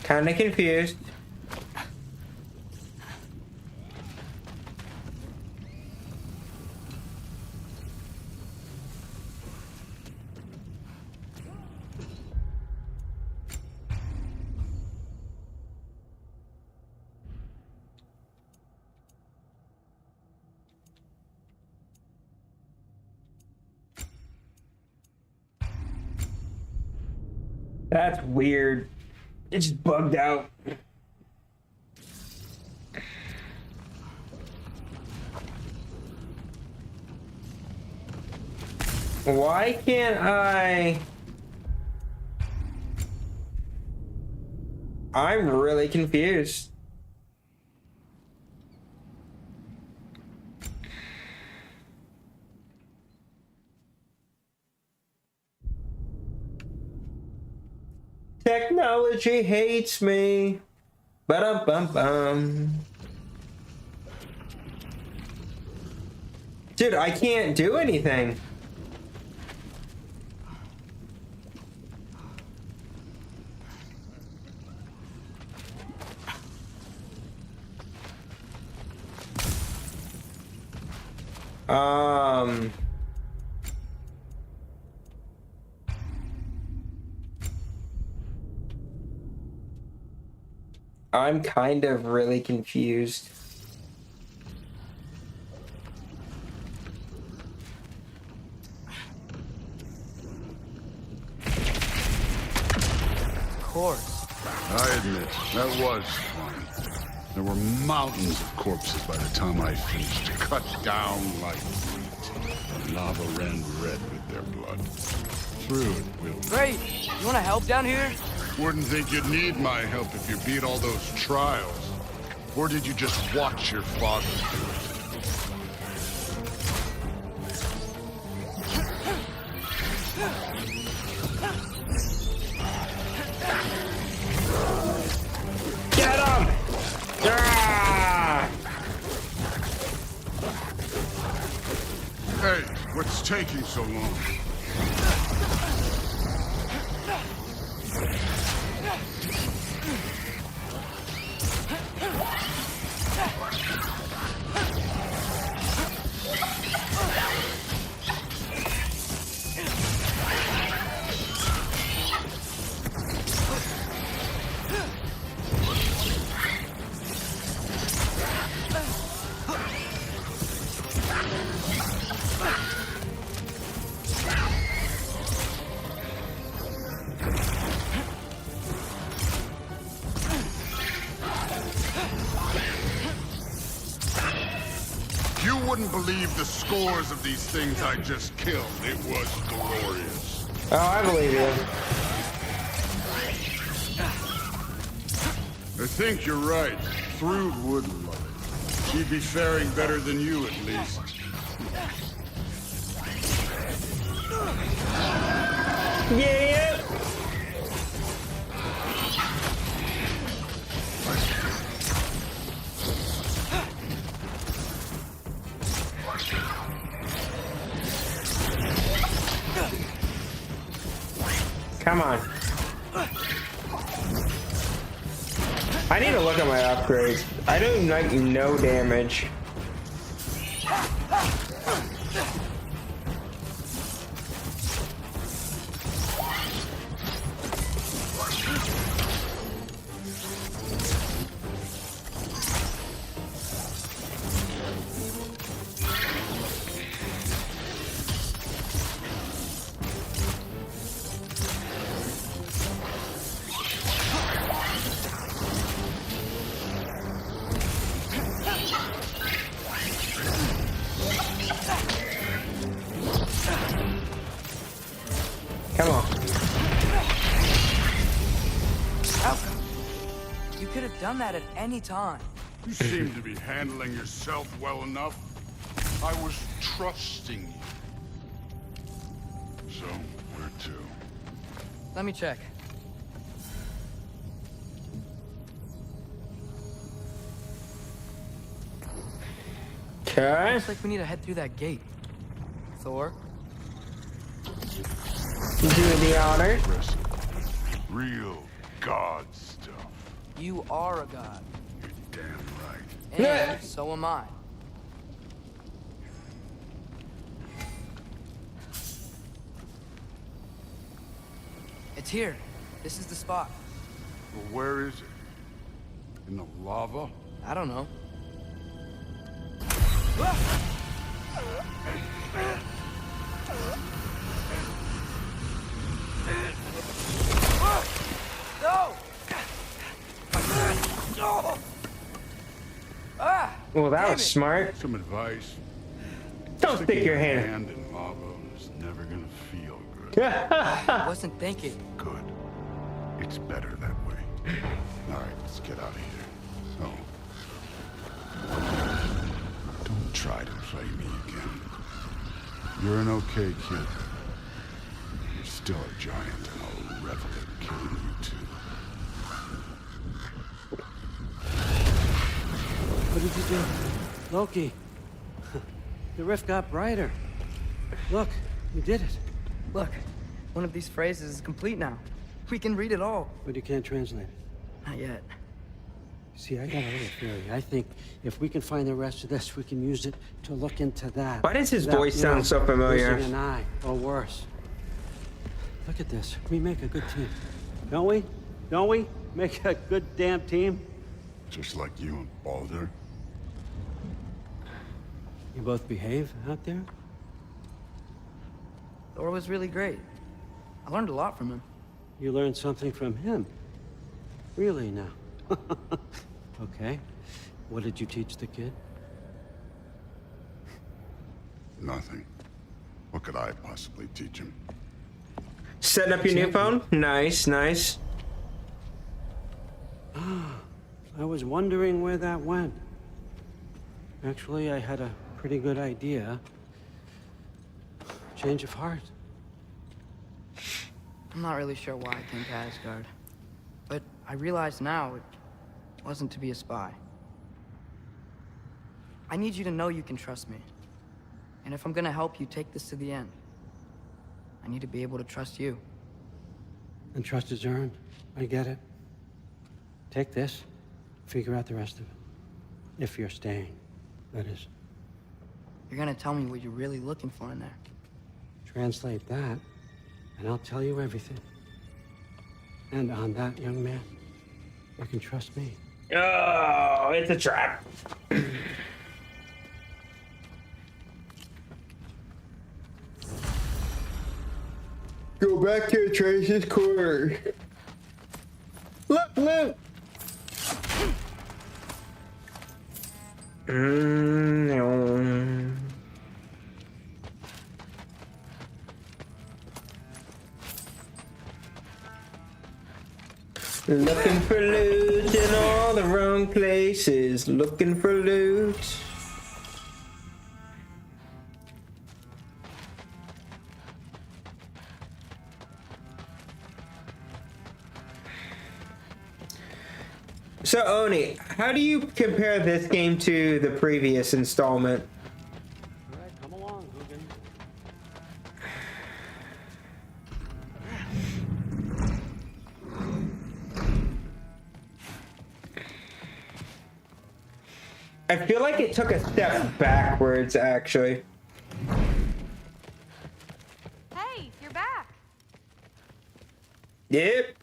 Kind of confused. That's weird. It just bugged out. Why can't I? I'm really confused. Technology hates me. Ba-dum-bum-bum. Dude, I can't do anything. I'm kind of really confused. Of course. I admit, that was fun. There were mountains of corpses by the time I finished, cut down like wheat. The lava ran red with their blood. Through it, Will. Great. You want to help down here? Wouldn't think you'd need my help if you beat all those trials. Or did you just watch your father do it? Get him! Ah! Hey, what's taking so long? You wouldn't believe the scores of these things I just killed. It was glorious. Oh, I believe you. I think you're right. Thrud would love it. She'd be faring better than you, at least. Yeah. Come on. I need to look at my upgrades. I do like no damage. You could have done that at any time. You seem to be handling yourself well enough. I was trusting you. So, where to? Let me check. Okay. Looks like we need to head through that gate. Thor? Do the honor. Impressive. Real god stuff. You are a god. You're damn right. And so am I. It's here. This is the spot. Well, where is it? In the lava? I don't know. No! Well, that Damn was it. smart. Some advice. Don't stick your hand. Hand in lava is never gonna feel good. I wasn't thinking. Good. It's better that way. All right, let's get out of here. Oh. Don't try to play me again. You're an okay kid. You're still a giant, and I'll revel in killing you too. What did you do? Loki. The rift got brighter. Look, you did it. Look, one of these phrases is complete now. We can read it all. But you can't translate it. Not yet. See, I got a little theory. I think if we can find the rest of this, we can use it to look into that. Why does his Without, voice sound so familiar? losing an eye, or worse. Look at this. We make a good team. Don't we? Don't we? Make a good damn team? Just like you and Baldur. You both behave out there? Thor was really great. I learned a lot from him. You learned something from him. Really now? Okay. What did you teach the kid? Nothing. What could I possibly teach him? Setting up your new phone? Nice, nice. I was wondering where that went. Actually, I had a pretty good idea. Change of heart. I'm not really sure why I came to Asgard. But I realize now it wasn't to be a spy. I need you to know you can trust me. And if I'm gonna help you take this to the end, I need to be able to trust you. And trust is earned. I get it. Take this. Figure out the rest of it. If you're staying, that is. You're gonna tell me what you're really looking for in there. Translate that, and I'll tell you everything. And on that, young man, you can trust me. Oh, it's a trap. Go back to Trace's quarters. Look, look. No. Looking for loot in all the wrong places. Looking for loot. So Oni, how do you compare this game to the previous installment? All right, come along, Hugin. I feel like it took a step backwards, actually. Hey, you're back. Yep.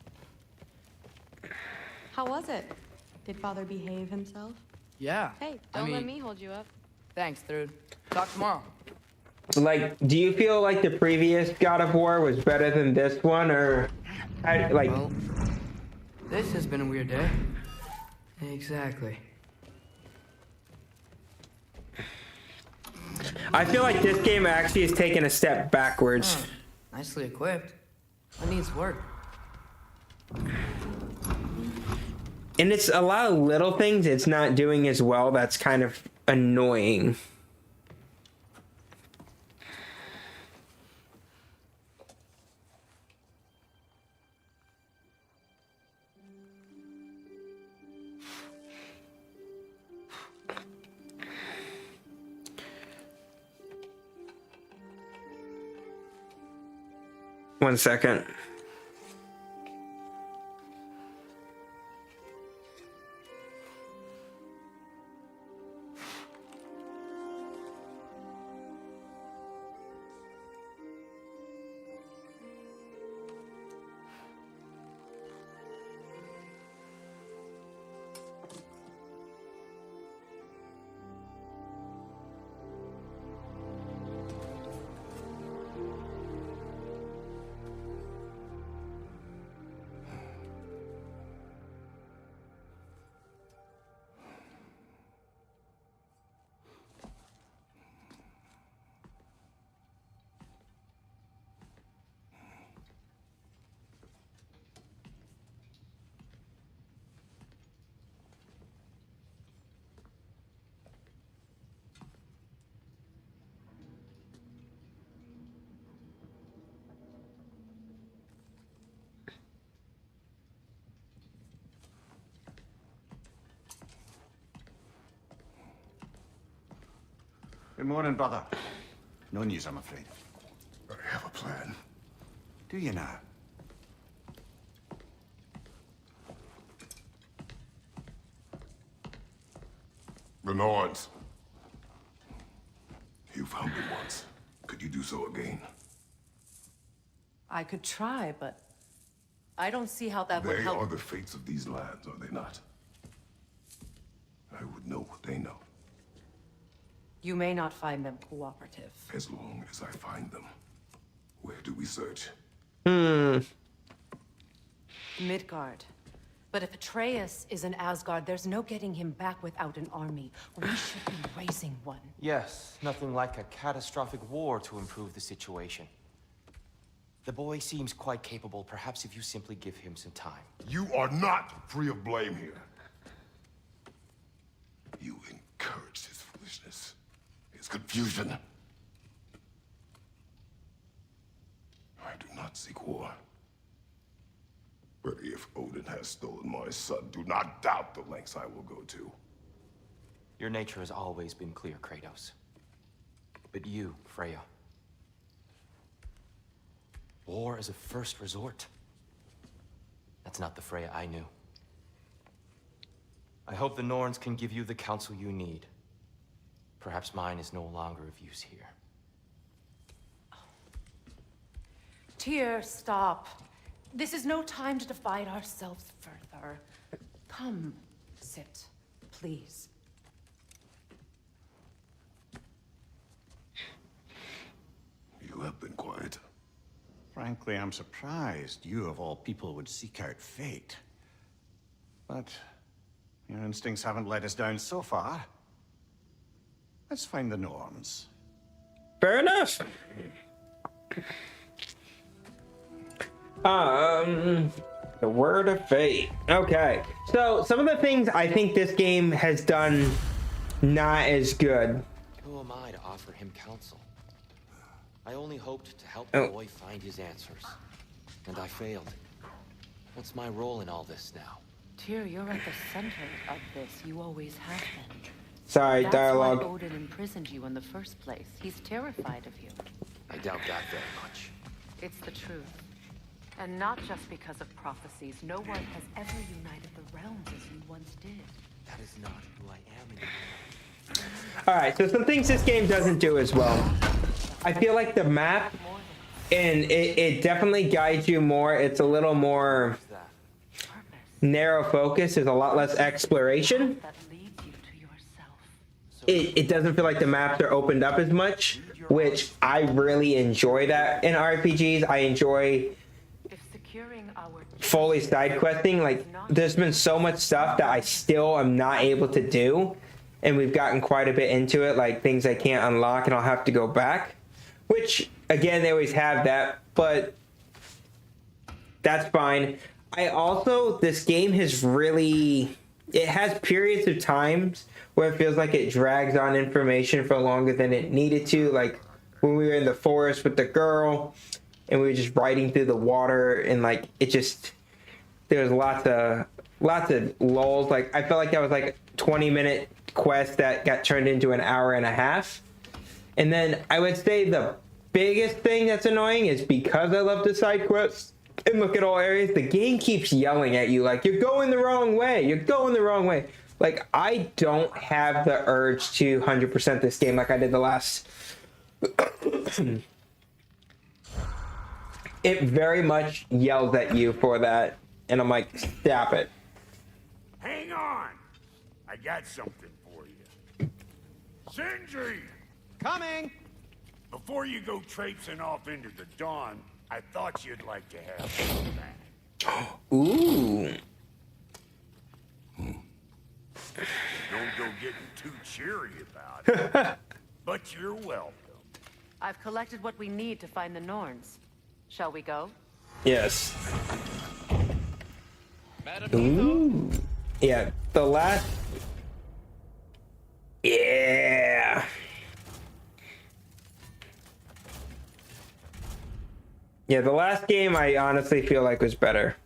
How was it? Did Father behave himself? Yeah. Hey, I don't let mean- me hold you up. Thanks, dude. Talk tomorrow. Like, do you feel like the previous God of War was better than this one, or like? Well, this has been a weird day. Exactly. I feel like this game actually is taking a step backwards. Nicely equipped. What needs work? And it's a lot of little things it's not doing as well. That's kind of annoying. One second. Good morning, brother. No news, I'm afraid. I have a plan. Do you now? The Norns. You found me once. Could you do so again? I could try, but I don't see how that would They help. are the fates of these lands, are they not? I would know what they know. You may not find them cooperative. As long as I find them. Where do we search? Midgard. But if Atreus is in Asgard, there's no getting him back without an army. We should be raising one. Yes, nothing like a catastrophic war to improve the situation. The boy seems quite capable. Perhaps if you simply give him some time. You are not free of blame here. You encouraged his foolishness, his confusion. I do not seek war. But if Odin has stolen my son, do not doubt the lengths I will go to. Your nature has always been clear, Kratos. But you, Freya. War is a first resort. That's not the Freya I knew. I hope the Norns can give you the counsel you need. Perhaps mine is no longer of use here. Tyr, stop. This is no time to divide ourselves further. Come, sit, please. You have been quiet. Frankly, I'm surprised you, of all people, would seek out fate. But your instincts haven't let us down so far. Let's find the Norns. Fair enough. The Word of Fate. Okay. So, some of the things I think this game has done not as good. Who am I to offer him counsel? I only hoped to help the boy find his answers. And I failed. What's my role in all this now? Tyr, you're at the center of this. You always have been. Sorry, That's dialogue. why Odin imprisoned you in the first place. He's terrified of you. I doubt that very much. It's the truth. And not just because of prophecies. No one has ever united the realms as you once did. That is not who I am anymore. Alright, so some things this game doesn't do as well. I feel like the map, and it definitely guides you more. It's a little more narrow focus. There's a lot less exploration. It doesn't feel like the maps are opened up as much, which I really enjoy that in RPGs. I enjoy fully side questing. Like, there's been so much stuff that I still am not able to do, and we've gotten quite a bit into it, like things I can't unlock and I'll have to go back, which again, they always have that, but that's fine. This game has really, it has periods of times where it feels like it drags on information for longer than it needed to. Like when we were in the forest with the girl and we were just riding through the water, and like it just, there was lots of lulls. Like I felt like that was like a 20-minute quest that got turned into an hour and a half. And then I would say the biggest thing that's annoying is, because I love the side quests and look at all areas, the game keeps yelling at you like, you're going the wrong way, you're going the wrong way. Like, I don't have the urge to 100% this game like I did the last. It very much yells at you for that, and I'm like, stop it. Hang on, I got something for you. Sindri! Coming! Before you go traipsing off into the dawn, I thought you'd like to have some of that. Ooh. Don't go getting too cheery about it. But you're welcome. I've collected what we need to find the Norns. Shall we go? Yes. Ooh. Yeah, the last... Yeah. Yeah, the last game I honestly feel like was better.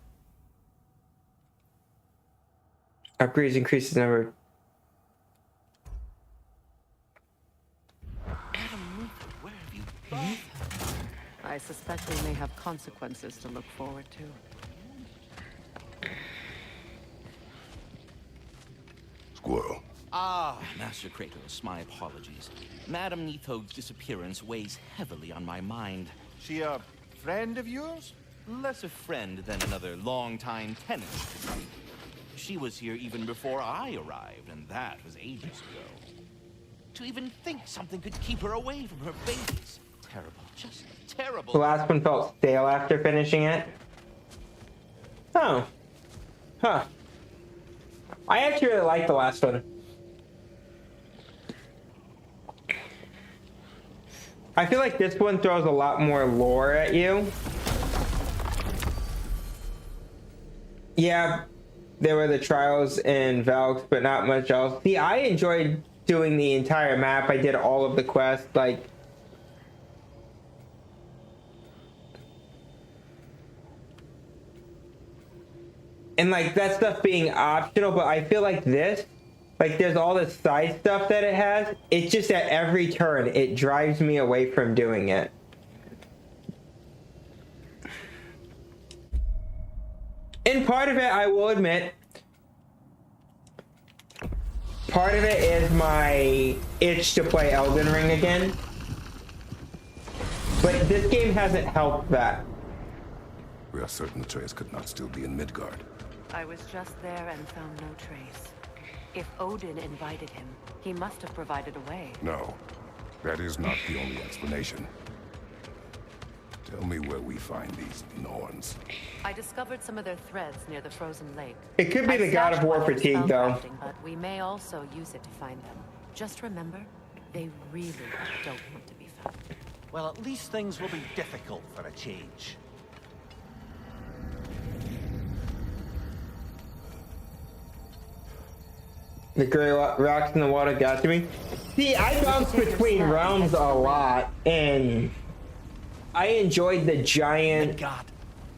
Upgrades increases the number. Where have you been? I suspect we may have consequences to look forward to. Squirrel. Ah, Master Kratos, my apologies. Madame Nitho's disappearance weighs heavily on my mind. She a friend of yours? Less a friend than another longtime tenant. She was here even before I arrived, and that was ages ago. To even think something could keep her away from her babies. Terrible, just terrible. The last one felt stale after finishing it. Oh. Huh. I actually really liked the last one. I feel like this one throws a lot more lore at you. Yeah, there were the trials and Valks, but not much else. See, I enjoyed doing the entire map. I did all of the quests, like... And like that stuff being optional, but I feel like this, like there's all this side stuff that it has. It's just at every turn, it drives me away from doing it. And part of it, I will admit, part of it is my itch to play Elden Ring again. But this game hasn't helped that. We are certain Atreus could not still be in Midgard. I was just there and found no trace. If Odin invited him, he must have provided a way. No, that is not the only explanation. Tell me where we find these Norns. I discovered some of their threads near the frozen lake. It could be the God of War fatigue, though. But we may also use it to find them. Just remember, they really don't want to be found. Well, at least things will be difficult for a change. The gray rocks in the water got to me. See, I bounce between realms a lot, and I enjoyed the giant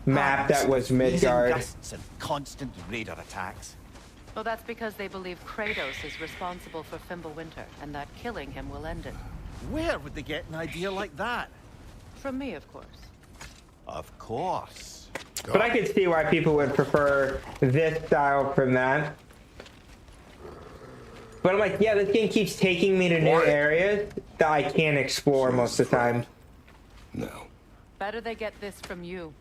map that was Midgard. And constant raider attacks. Well, that's because they believe Kratos is responsible for Fimbulwinter, and that killing him will end it. Where would they get an idea like that? From me, of course. Of course. But I could see why people would prefer this style from that. But I'm like, yeah, this game keeps taking me to new areas that I can't explore most of the time. No. Better they get this from you.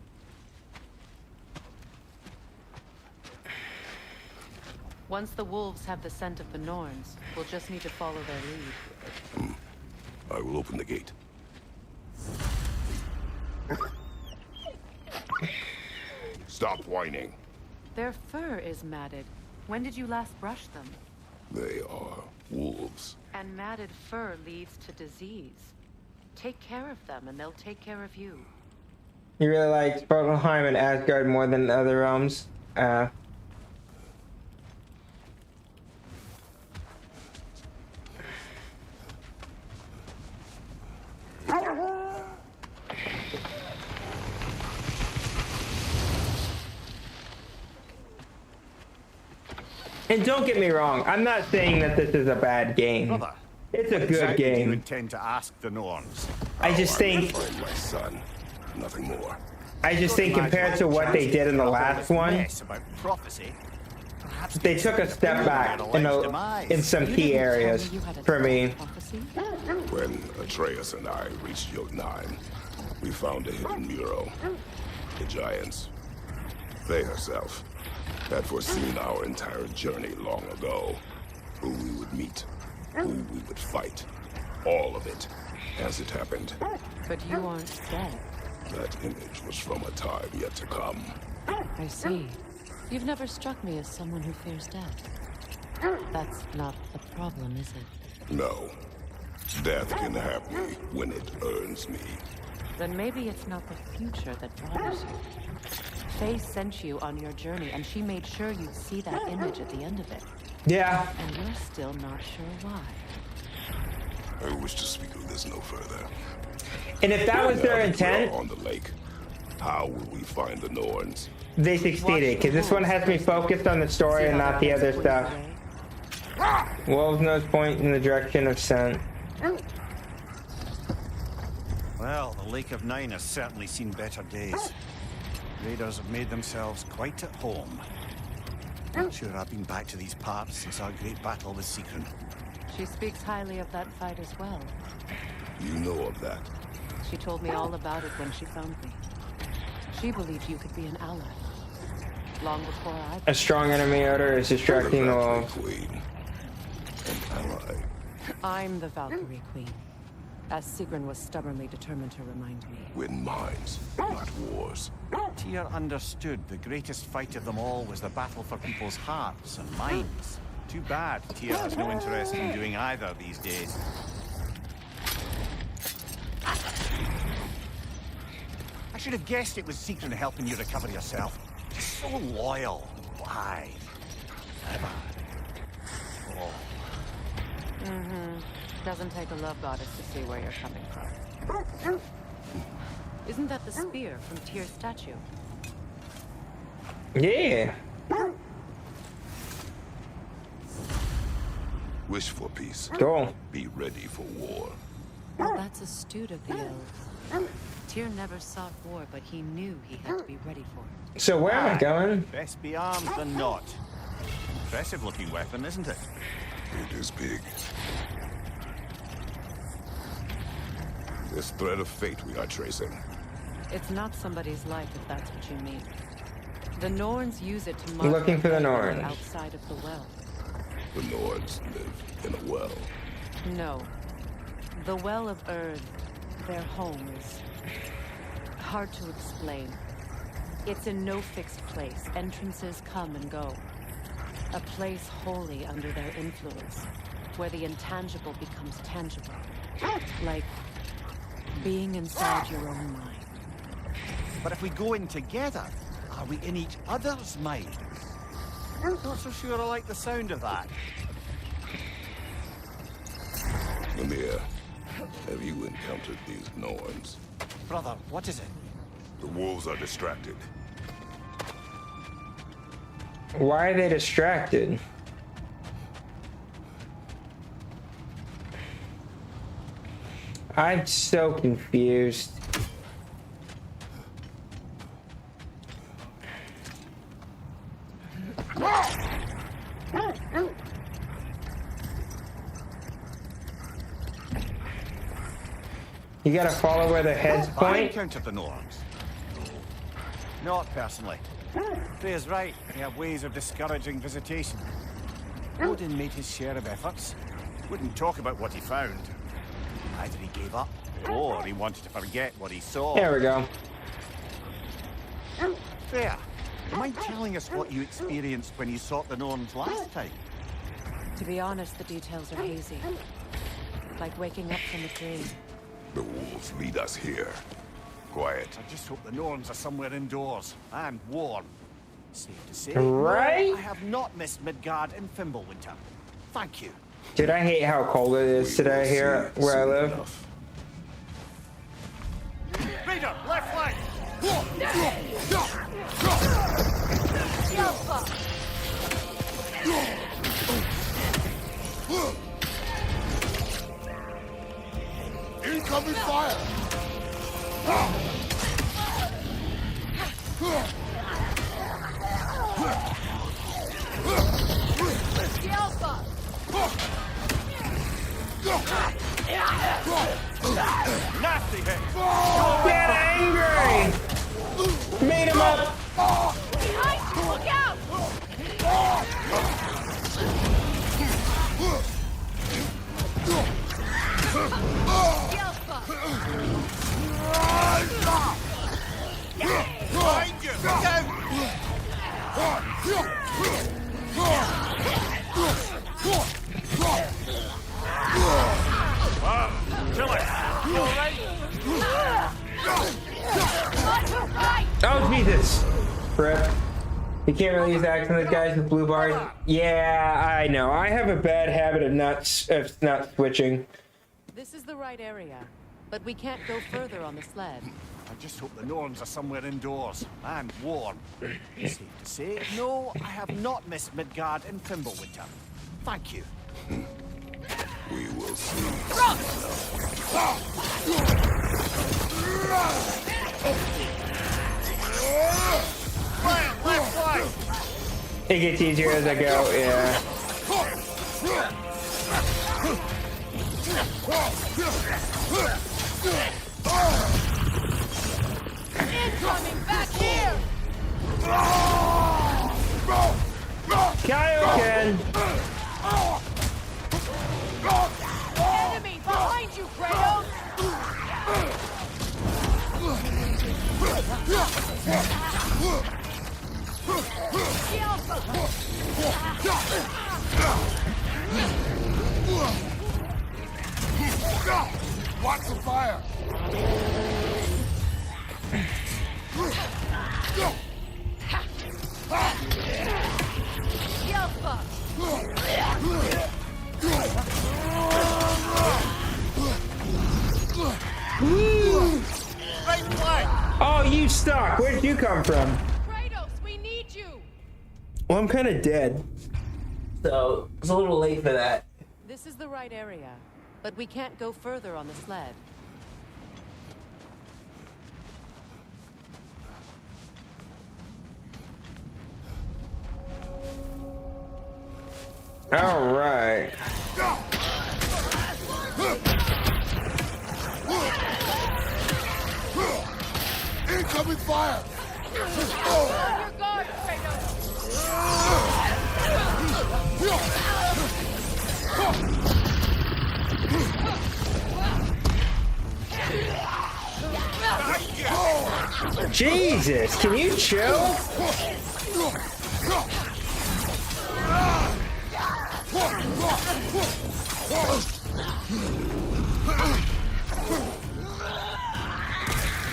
Once the wolves have the scent of the Norns, we'll just need to follow their lead. I will open the gate. Stop whining. Their fur is matted. When did you last brush them? They are wolves. And matted fur leads to disease. Take care of them and they'll take care of you. You really like Svartalfheim and Asgard more than other realms? And don't get me wrong, I'm not saying that this is a bad game. Brother, It's a what good exactly do you game. intend to ask the Norns? I just think, Find my son. Nothing more. I just think compared to what they did in the last one, About prophecy, they took a step back in some key areas for me. When Atreus and I reached Jotunheim, we found a hidden mural. The giants, they herself, had foreseen our entire journey long ago. Who we would meet, who we would fight. All of it, as it happened. But you aren't dead. That image was from a time yet to come. I see. You've never struck me as someone who fears death. That's not a problem, is it? No. Death can have me when it earns me. Then maybe it's not the future that bothers you. Faye sent you on your journey, and she made sure you'd see that image at the end of it. Yeah. And you're still not sure why. I wish to speak of this no further. And if that was their intent, on the lake, how will we find the Norns? they succeeded, because this one has me focused on the story and not the other stuff. Wolves nose point in the direction of scent. Well, the Lake of Nine has certainly seen better days. Raiders have made themselves quite at home. Not sure I've been back to these parts since our great battle with Secret. She speaks highly of that fight as well. You know of that? She told me all about it when she found me. She believed you could be an ally. Long before I... A strong enemy odor is distracting the wolves. Queen. An ally. I'm the Valkyrie Queen, as Sigrun was stubbornly determined to remind me. Win minds, not wars. Tyr understood the greatest fight of them all was the battle for people's hearts and minds. Too bad Tyr has no interest in doing either these days. I should have guessed it was Sigrun helping you recover yourself. Just so loyal. Why? Never. Oh. Doesn't take a love goddess to see where you're coming from. Isn't that the spear from Tyr's statue? Yeah. Wish for peace. Cool. Be ready for war. Well, that's astute of the elves. Tyr never sought war, but he knew he had to be ready for it. So where am I going? Best be armed than not. Impressive looking weapon, isn't it? It is big. This thread of fate we are tracing. It's not somebody's life, if that's what you mean. The Norns use it to mark Looking for the Norns. outside of the well. The Nords live in a well. No. The Well of Erd, their home, is hard to explain. It's in no fixed place. Entrances come and go. A place wholly under their influence, where the intangible becomes tangible. Like being inside your own mind. But if we go in together, are we in each other's minds? Not so sure I like the sound of that. Mimir, have you encountered these Norns? Brother, what is it? The wolves are distracted. Why are they distracted? I'm so confused. You gotta follow where the heads I point? encountered the Norns. Not personally. Freya's right. They have ways of discouraging visitation. Odin made his share of efforts. Wouldn't talk about what he found. Either he gave up, or he wanted to forget what he saw. There we go. Freya, do you mind telling us what you experienced when you sought the Norns last time? To be honest, the details are hazy. Like waking up from a dream. The wolves lead us here. quiet. I just hope the Norns are somewhere indoors and warm. Safe to say, Right? no, I have not missed Midgard in Fimbulwinter. Thank you. Dude, I hate how cold it is today here where I live. Raider, left flank! Incoming fire! Nasty hit! Get angry! Beat him up! Behind you! Look out! Behind you! Look out! Kill it! You alright? Oh, Jesus! Rip. You can't really use axe on those guys with blue bars. Yeah, I know. I have a bad habit of not switching. This is the right area, but we can't go further on the sled. I just hope the Norns are somewhere indoors and warm. Safe to say, no, I have not missed Midgard in Fimbulwinter. Thank you. We will see. Fire, left flank! It gets easier as I go, yeah. Incoming back here! Kaioken! Enemy behind you, Kratos! Watch the fire! Oh, you stuck! Where'd you come from? Kratos, we need you! Well, I'm kind of dead. So, it's a little late for that. This is the right area, but we can't go further on the sled. All right. Incoming fire! On your guard, Kratos! Jesus, can you chill?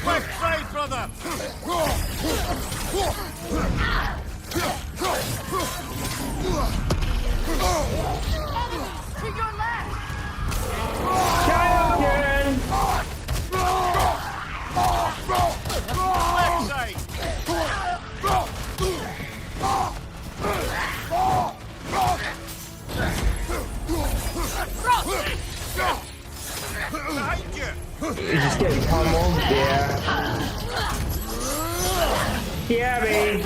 Quick save, brother! To your left! Kaioken! Left side! Behind you! You're just getting pummeled? Yeah. Yeah, baby.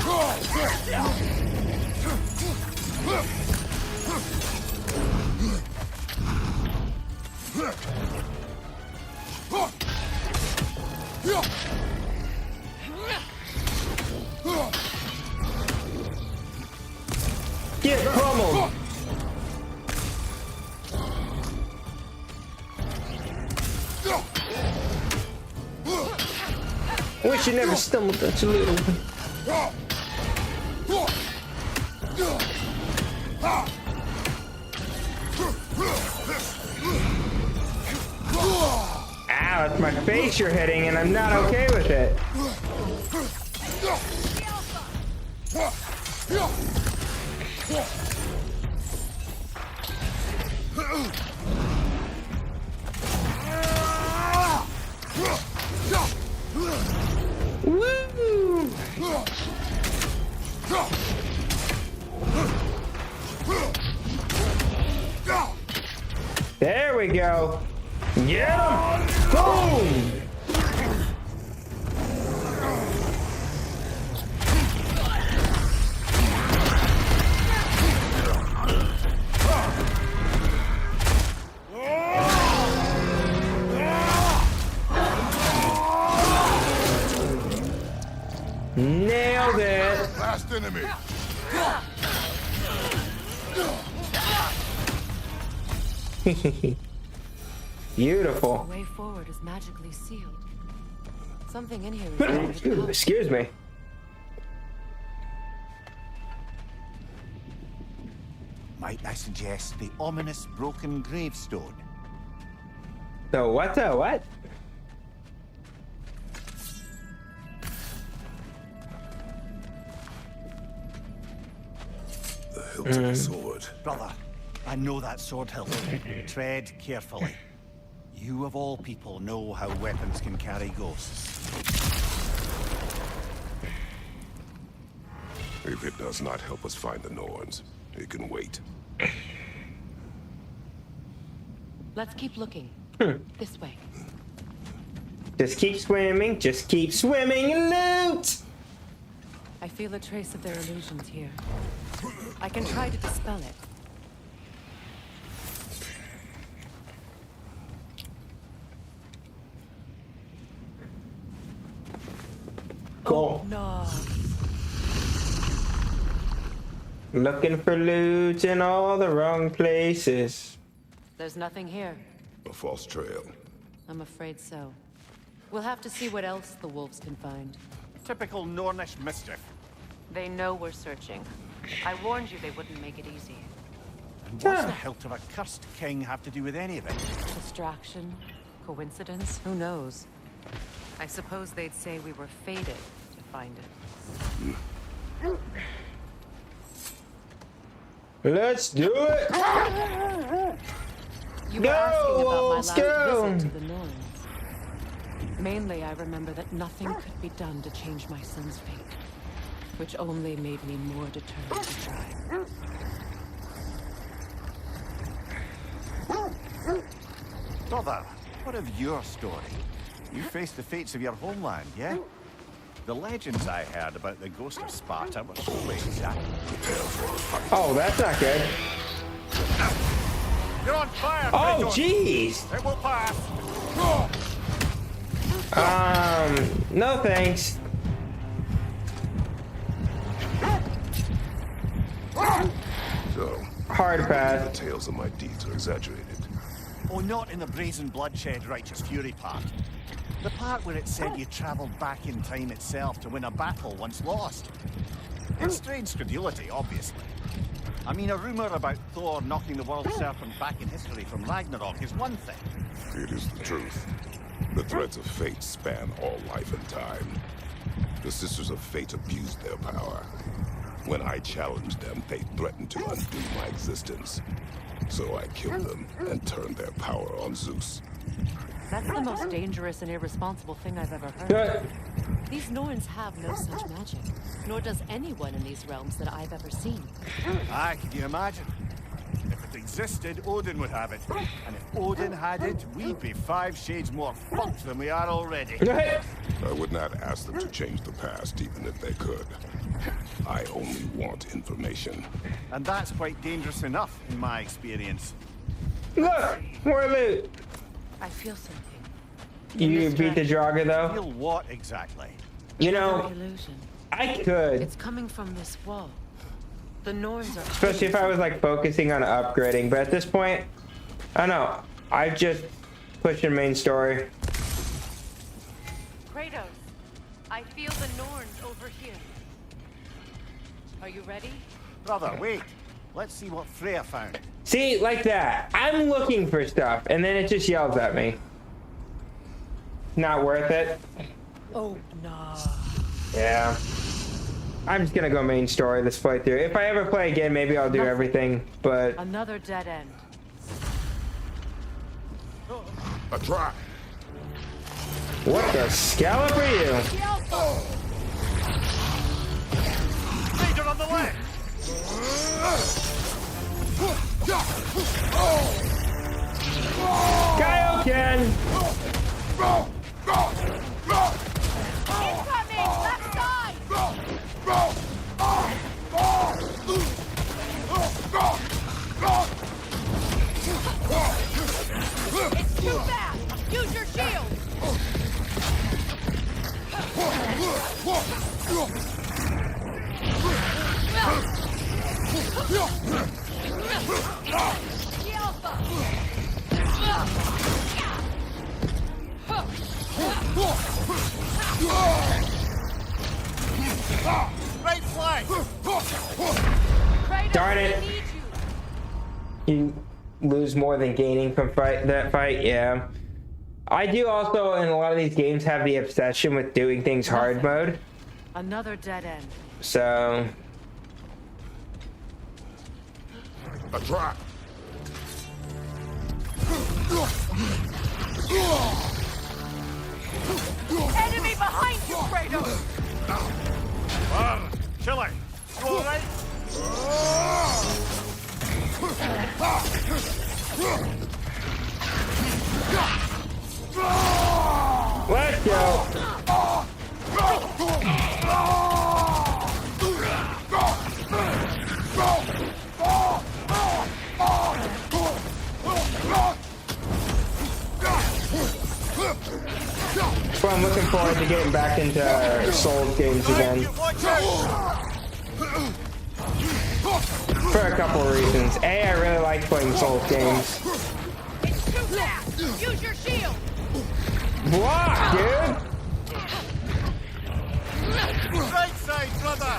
Get pummeled. Wish you never stumbled such a little. Ow. now it's my face you're hitting, and I'm not okay with it. Woo! There we go. Get him! Boom! Nailed it. Last enemy. Beautiful. The way forward is magically sealed. Something in here is Excuse me. Might I suggest the ominous broken gravestone? The what? The what? The hilt of the sword. Brother, I know that sword hilt. Tread carefully. You of all people know how weapons can carry ghosts. If it does not help us find the Norns, it can wait. Let's keep looking. This way. Just keep swimming. Just keep swimming and loot. I feel a trace of their illusions here. I can try to dispel it. Cool. Oh, no. Looking for loot in all the wrong places. There's nothing here. A false trail. I'm afraid so. We'll have to see what else the wolves can find. Typical Nornish mischief. They know we're searching. I warned you they wouldn't make it easy. And what's the hilt of a cursed king have to do with any of it? Distraction? Coincidence? Who knows? I suppose they'd say we were fated to find it. Let's do it. You were asking about my last go. visit to the Norns. Mainly, I remember that nothing could be done to change my son's fate, which only made me more determined to try. Brother, what of your story? You faced the fates of your homeland, yeah? The legends I heard about the ghost of Sparta were so exact. Oh, that's not good. You're on fire! Oh, jeez. It will pass! No thanks. So, Hard the pass. tales of my deeds are exaggerated. Oh, not in the brazen bloodshed righteous fury part. The part where it said you traveled back in time itself to win a battle once lost. It's strange credulity, obviously. I mean, a rumor about Thor knocking the world serpent back in history from Ragnarok is one thing. It is the truth. The threads of fate span all life and time. The Sisters of Fate abused their power. When I challenged them, they threatened to undo my existence. So I killed them and turned their power on Zeus. That's the most dangerous and irresponsible thing I've ever heard. These Norns have no such magic, nor does anyone in these realms that I've ever seen. Aye, can you imagine? If it existed, Odin would have it. And if Odin had it, we'd be 5 shades more fucked than we are already. I would not ask them to change the past, even if they could. I only want information. And that's quite dangerous enough, in my experience. Look, more loot. I feel something. You beat the Draga though? Feel what exactly? You know, Illusion. I could. It's coming from this wall. The Norns are... Especially if I was like focusing on upgrading, but at this point, I don't know. I just pushing main story. Kratos, I feel the Norns over here. Are you ready? Brother, wait. Let's see what Freya found. See, like that. I'm looking for stuff, and then it just yells at me. not worth it. Oh, no. Yeah. I'm just gonna go main story this playthrough. If I ever play again, maybe I'll do everything, but... Another dead end. A trap. What the scallop are you? Danger on the way! Kaioken! Incoming! Left side! It's too fast! Use your shield! The Alpha! Right flank! Darn it! You lose more than gaining from that fight, yeah. I do also, in a lot of these games, have the obsession with doing things hard mode. Another dead end. So... A trap. Enemy behind you, Kratos! Chile, you alright? Let's go! Well, I'm looking forward to getting back into Souls games again. For a couple of reasons. A, I really like playing Souls games. It's too fast! Use your shield! Block, dude! Right side, brother!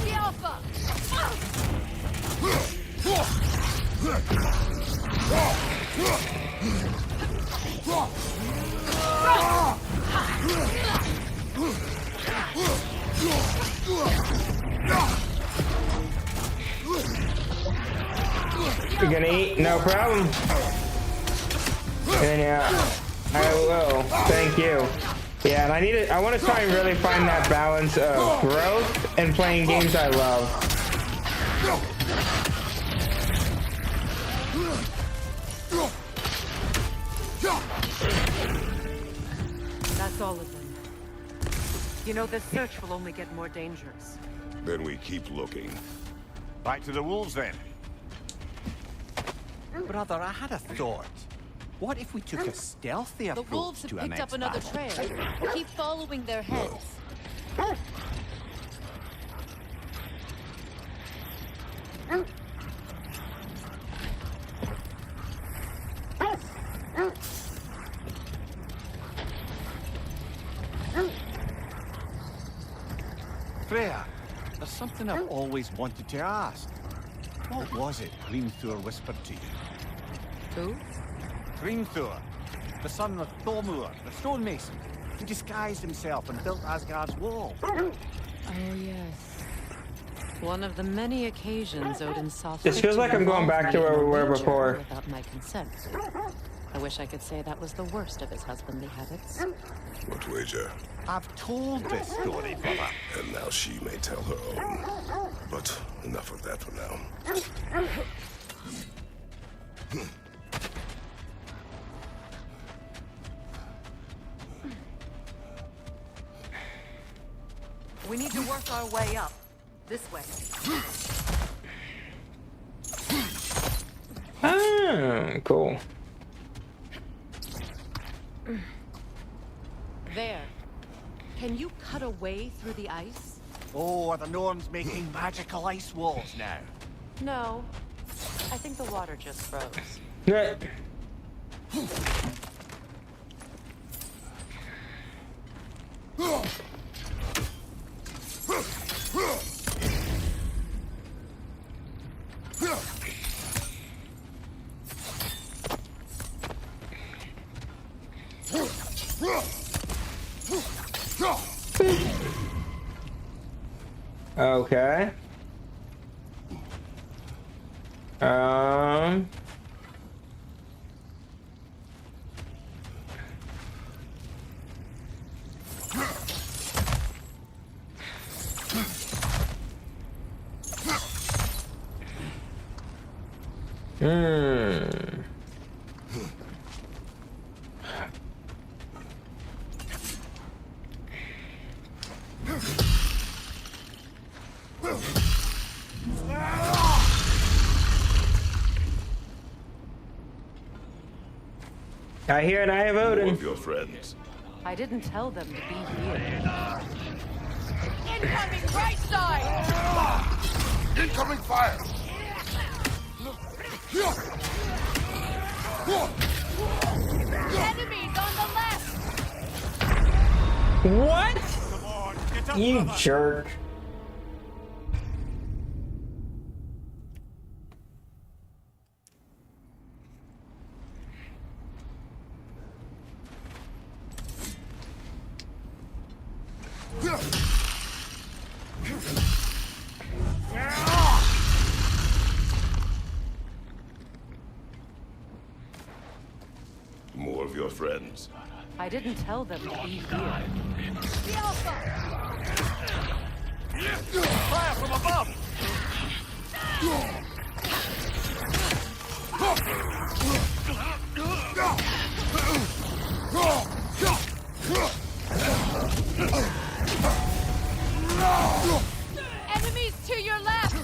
The Alpha! You're gonna eat? No problem. And yeah, I will. Thank you. Yeah, and I want to try and really find that balance of growth and playing games I love. That's all of them. You know, this search will only get more dangerous. Then we keep looking. Back to the wolves, then. Brother, I had a thought. What if we took a stealthy The approach wolves have to our picked up next another battle? trail. Keep following their heads. Freya, there's something I've always wanted to ask. What was it Hrimthur whispered to you? Who? Hrimthur, the son of Thormur, the stonemason, who disguised himself and built Asgard's wall. Oh, yes. One of the many occasions Odin saw This feels like I'm going back to where we were before. Without my consent. I wish I could say that was the worst of his husbandly habits. What wager? I've told this story, brother. And now she may tell her own. But enough of that for now. We need to work our way up. This way. Ah, cool. There. Can you cut a way through the ice? Oh, are the Norns making magical ice walls now? No. I think the water just froze. Yeah. Okay. Um. I hear and I have Odin. More of your friends. I didn't tell them to be here. Incoming right side! Incoming fire! Enemies on the left! What? Come on, get up, You brother. jerk. More of your friends. I didn't tell them to be here. The Alpha! Fire from above! Enemies to your left!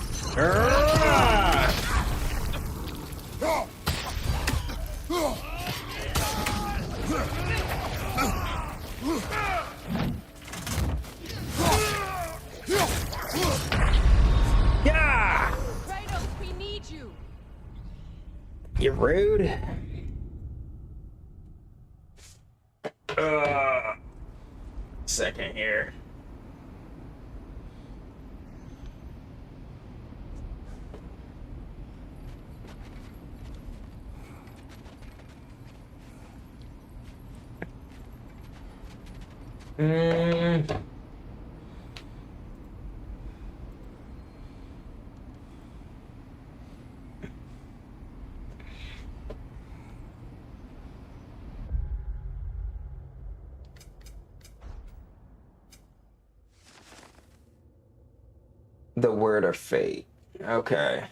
Yeah! Kratos, we need you! You rude. Second here. The word of fate. Okay.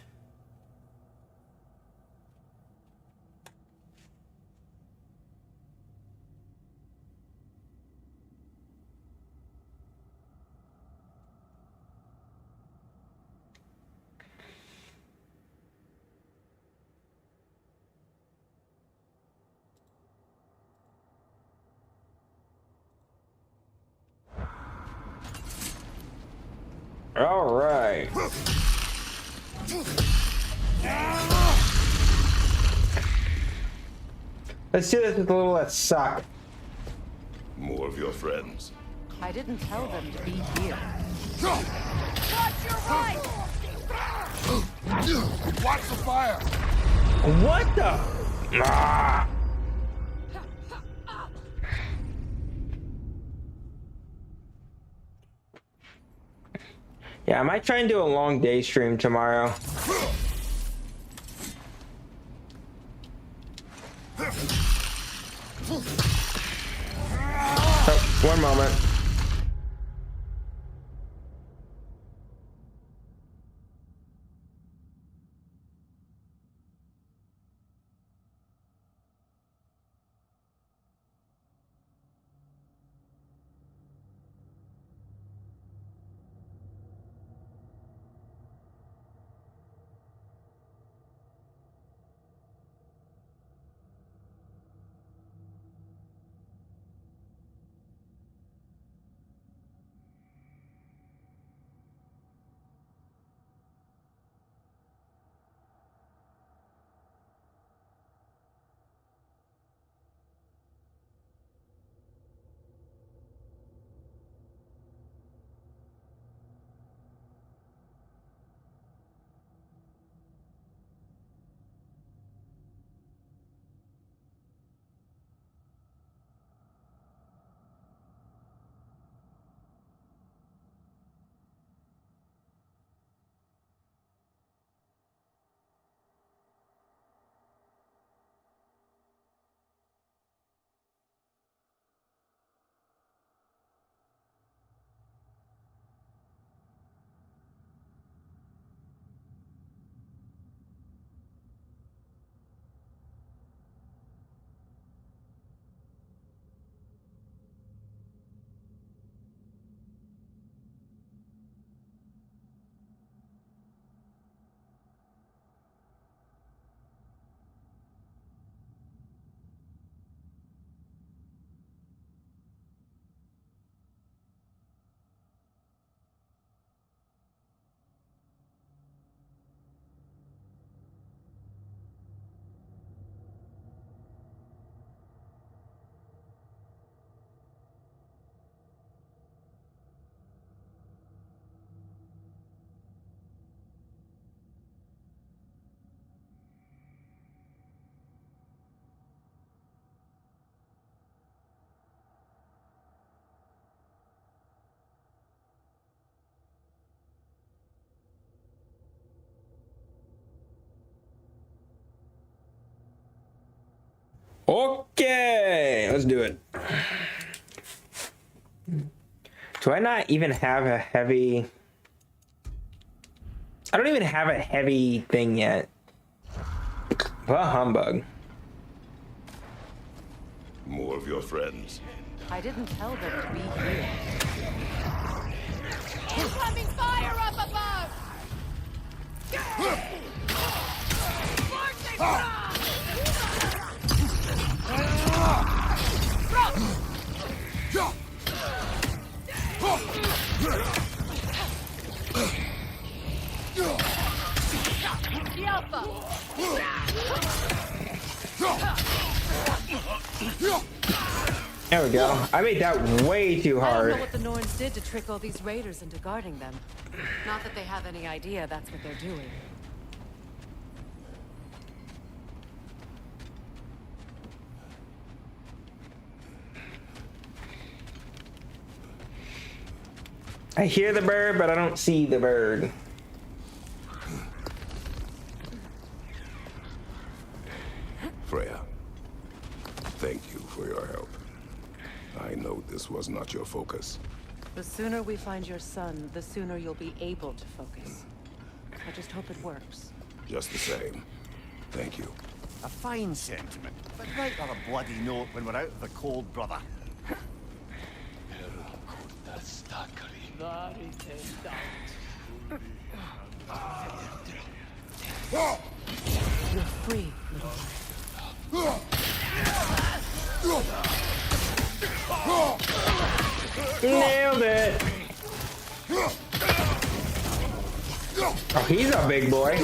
All right. Let's do this with a little less suck. More of your friends. I didn't tell them to be here. Watch your right! Watch the fire! What the? Ah. Yeah, I might try and do a long day stream tomorrow. Oh, one moment. Okay, let's do it. Do I not even have a heavy... I don't even have a heavy thing yet. Well, humbug. More of your friends. I didn't tell them to be here. Incoming fire up above! There we go. I made that way too I don't hard. know what the Norns did to trick all these raiders into guarding them. Not that they have any idea that's what they're doing. I hear the bird, but I don't see the bird. Freya, thank you for your help. I know this was not your focus. The sooner we find your son, the sooner you'll be able to focus. I just hope it works. Just the same, thank you. A fine sentiment, but write her a bloody note when we're out of the cold, brother. You're free, little one. Nailed it. Oh, he's a big boy.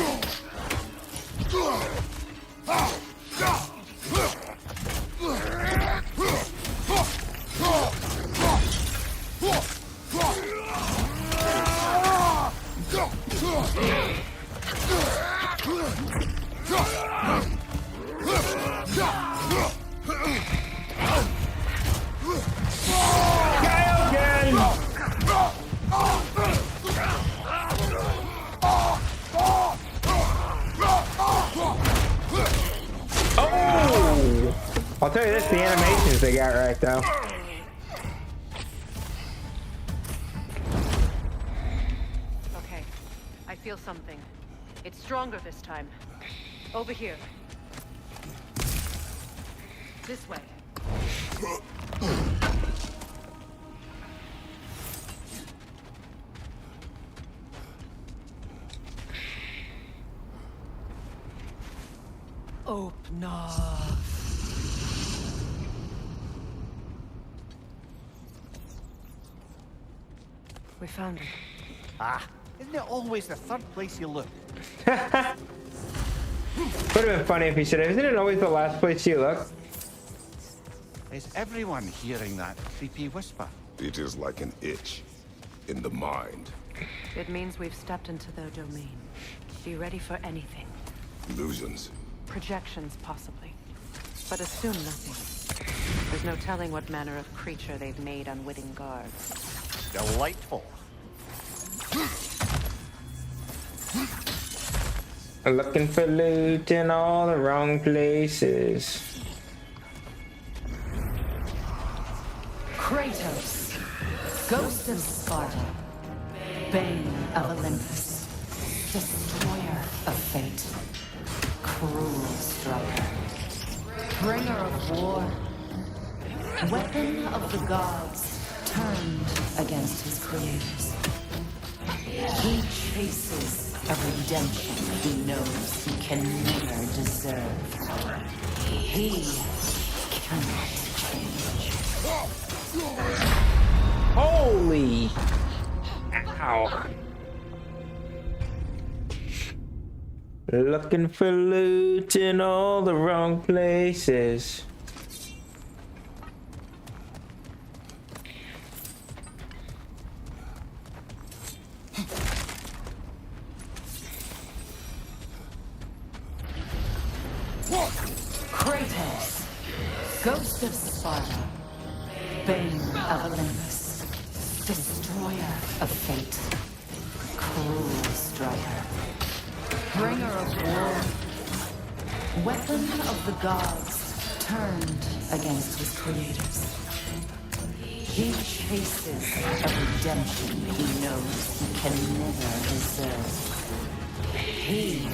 I'll tell you this, the animations they got right though. Okay, I feel something. It's stronger this time. Over here. This way. Open up. We found it. Ah, isn't it always the third place you look? Would have been funny if he said, isn't it always the last place you look? Is everyone hearing that creepy whisper? It is like an itch in the mind. It means we've stepped into their domain. Be ready for anything. Illusions. Projections, possibly. But assume nothing. There's no telling what manner of creature they've made unwitting guards. Delightful. Looking for loot in all the wrong places. Kratos, Ghost of Sparta, Bane of Olympus, Destroyer of Fate, Cruel Striker, Bringer of War, Weapon of the Gods, turned against his creators. He chases a redemption he knows he can never deserve. He cannot change. Holy! Ow. Looking for loot in all the wrong places. Kratos, Ghost of Sparta, Bane of Olympus, Destroyer of Fate, Cruel Striker, Bringer of War, Weapon of the Gods, turned against his creators. He chases a redemption he knows he can never deserve. He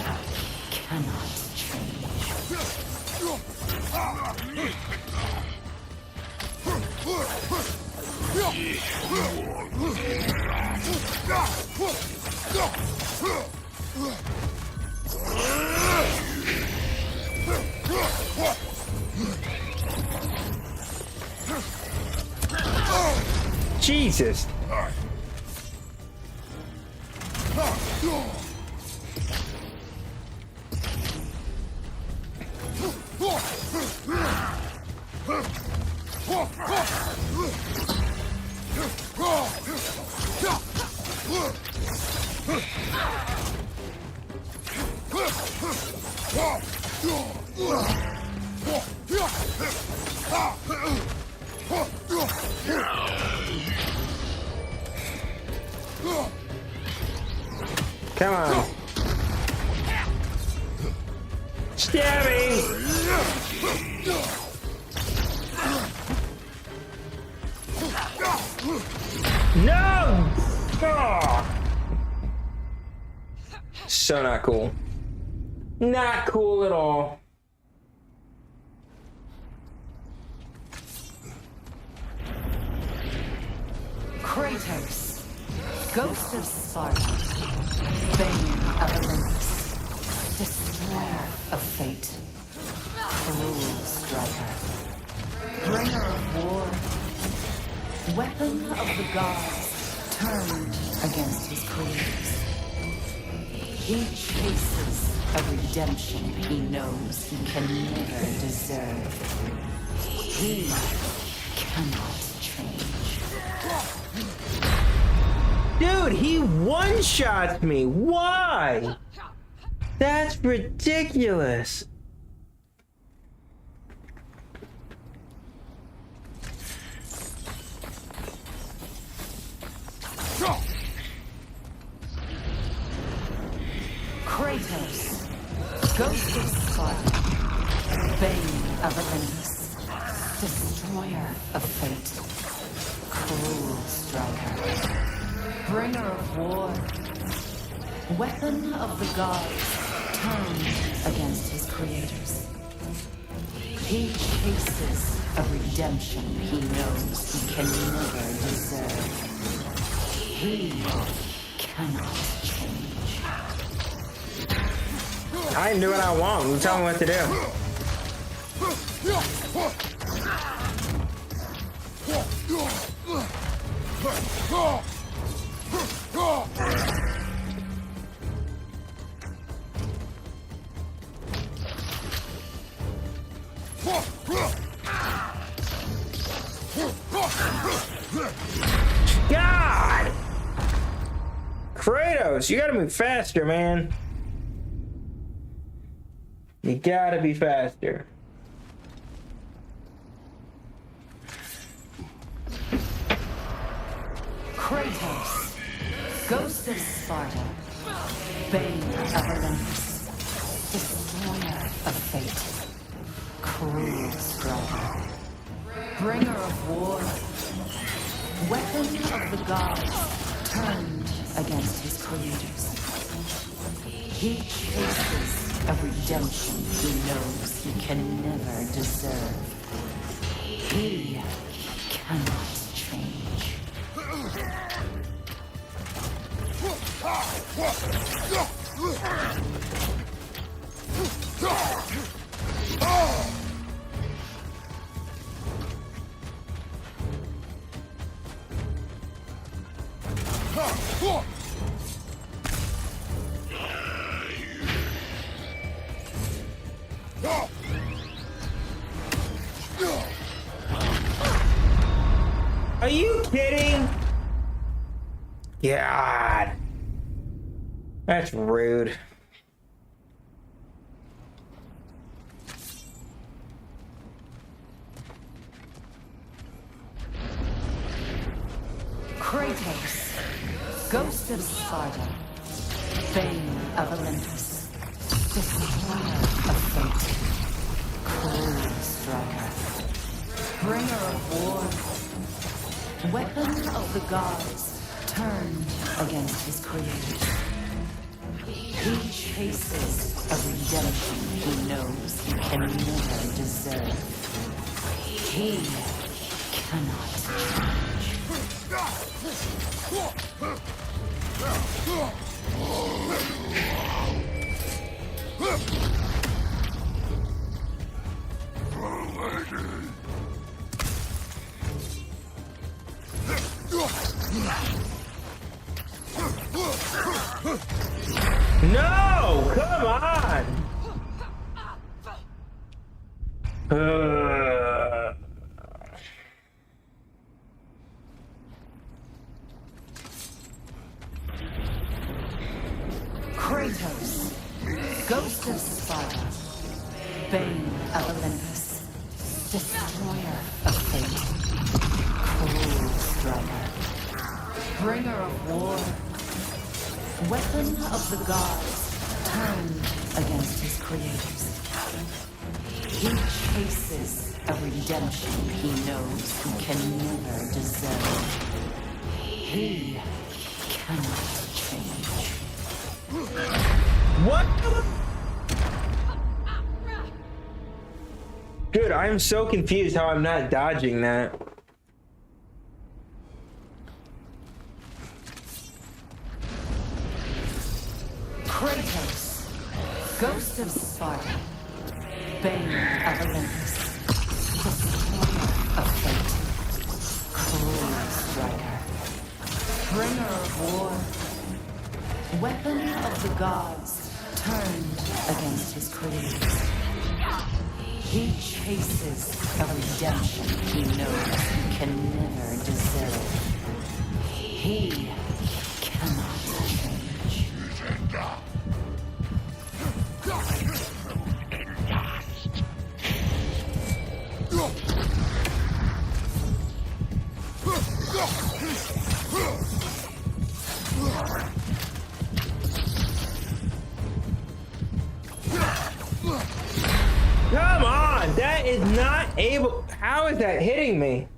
cannot change. Jesus. Come on. Stabbing! No! Oh. So not cool. Not cool at all. Kratos, Ghost of Sparta, Bane of Olympus, Destroyer of Fate, Cruel Striker, Bringer of War, Weapon of the Gods, turned against his creators. He chases a redemption he knows he can never deserve. He cannot change. Dude, he one-shots me. Why? That's ridiculous. Kratos, Ghost of Sparta, Bane of Olympus, Destroyer of Fate, Cruel Striker, Bringer of War, Weapon of the Gods, turned against his creators. He chases a redemption he knows he can never deserve. He cannot change. I can do what I want. You tell me what to do. God! Kratos, you gotta move faster, man. You gotta be faster. Kratos, Ghost of Sparta, Bane of Olympus, Destroyer of Fate, Cruel Striker, Bringer of War, Weapon of the Gods, turned against his creators. He chases a redemption he knows he can never deserve. He cannot change. Are you kidding? God. That's rude. Kratos, Ghost of Sparta, Bane of Olympus, Destroyer of Fate, Cruel Striker. striker. Bringer of war. Weapon of the gods turned against his creators. He chases a redemption he knows he can never deserve. He cannot No, come on. Kratos, Ghost of Sparta, Bane of Olympus, Destroyer of Fate, Cruel Striker, Bringer of War, Weapon of the gods turned against his creators. He chases a redemption he knows he can never deserve. He cannot change. What? Dude, I'm so confused how I'm not dodging that. Kratos, Ghost of Sparta, Bane of Olympus, Destroyer of Fate, Cruel Striker, Bringer of War, Weapon of the gods turned against his creators. He chases a redemption he knows he can never deserve. He cannot change. Come on, that is not able. How is that hitting me?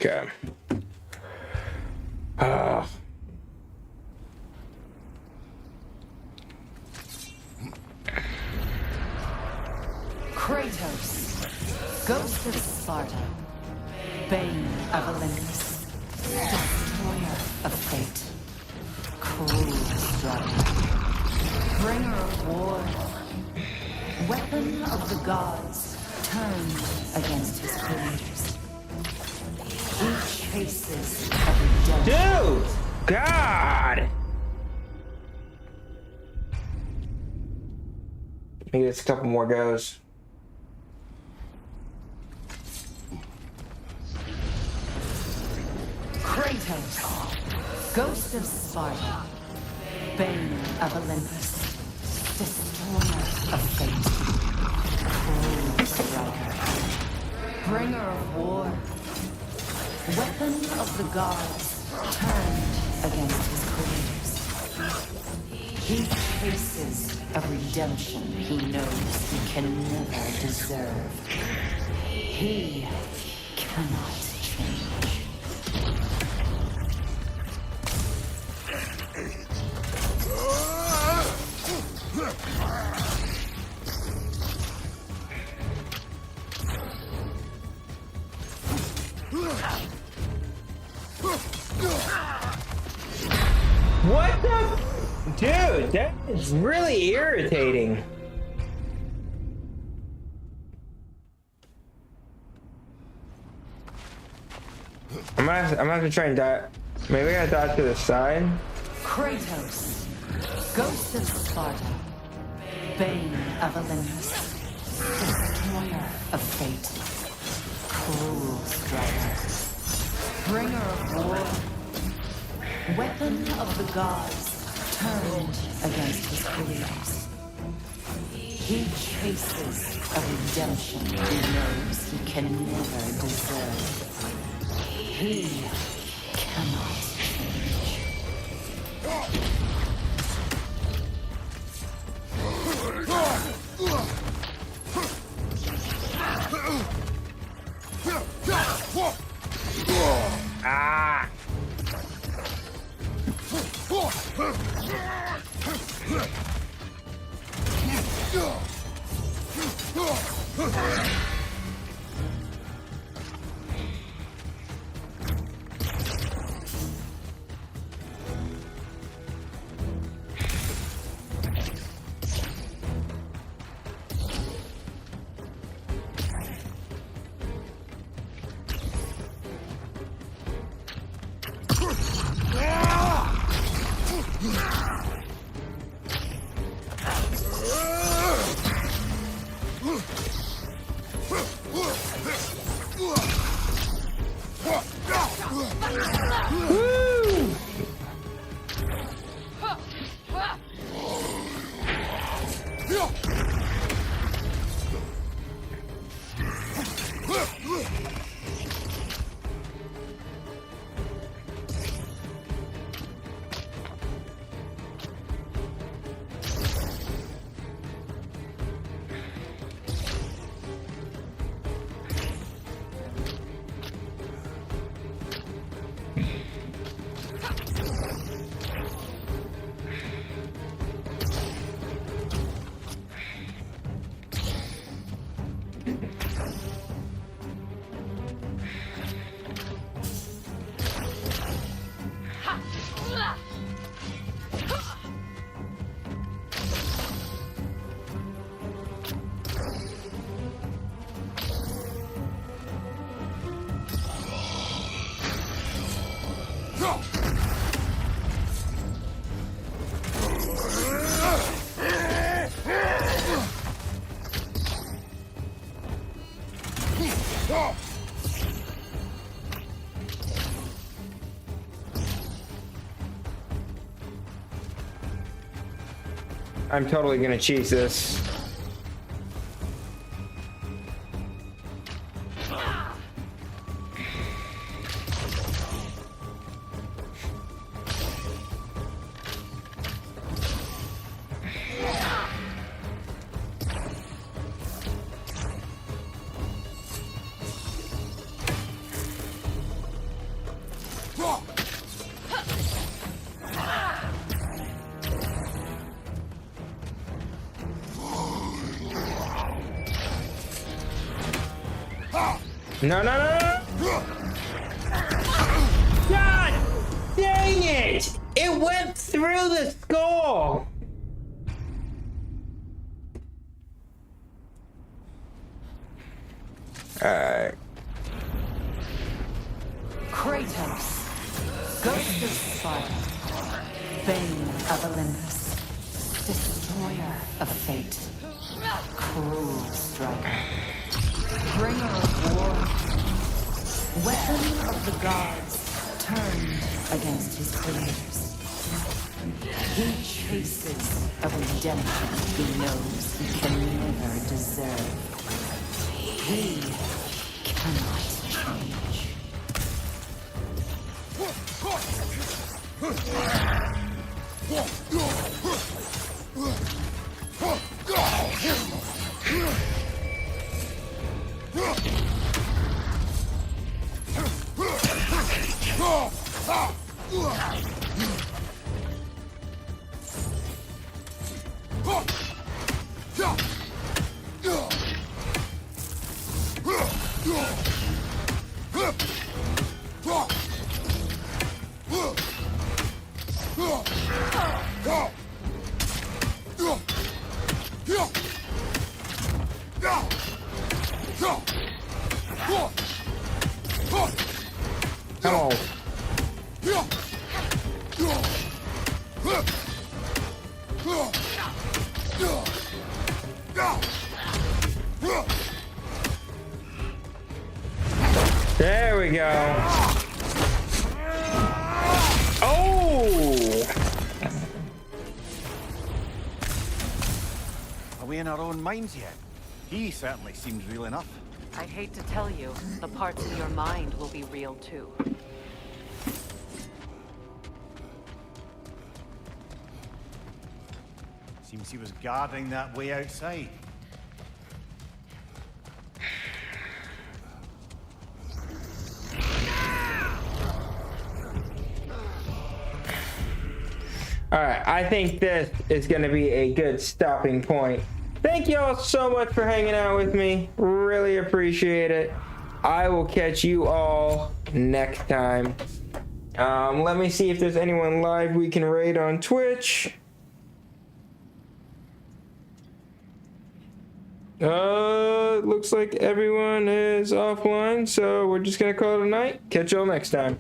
Okay. Kratos, Ghost of Sparta, Bane of Olympus, Destroyer of Fate, Cruel Striker, Bringer of War, Weapon of the gods turned against his creators. He chases a redemption. Dude! God! Maybe it's a couple more goes. Kratos, Ghost of Sparta, Bane of Olympus, Destroyer of Fate, Cruel Striker, Bringer of War, Weapon of the gods turned against his creators. He chases a redemption he knows he can never deserve. He cannot change. What the? Dude, that is really irritating. I'm gonna have to try and dodge. Maybe I gotta dodge to the side. Kratos, Ghost of Sparta, Bane of Olympus, Destroyer of Fate, Cruel Striker, Bringer of War, Weapon of the Gods, turned against his creators. He chases a redemption he knows he can never deserve. He cannot change. Ah! I'm totally gonna cheese this. No, no, no, no! God dang it! It went through the skull! Alright. Kratos, Ghost of Sparta, Bane of Olympus, Destroyer of Fate, Cruel Striker, Bringer of War, Weapon of the Gods, turned against his creators. He chases a redemption he knows he can never deserve. He cannot change. Come on. There we go. Oh! Are we in our own minds yet? He certainly seems real enough. I'd hate to tell you, the parts in your mind will be real too. Seems he was guarding that way outside. Alright, I think this is going to be a good stopping point. Thank you all so much for hanging out with me. Really appreciate it. I will catch you all next time. Let me see if there's anyone live we can raid on Twitch. Looks like everyone is offline, so we're just going to call it a night. Catch y'all next time.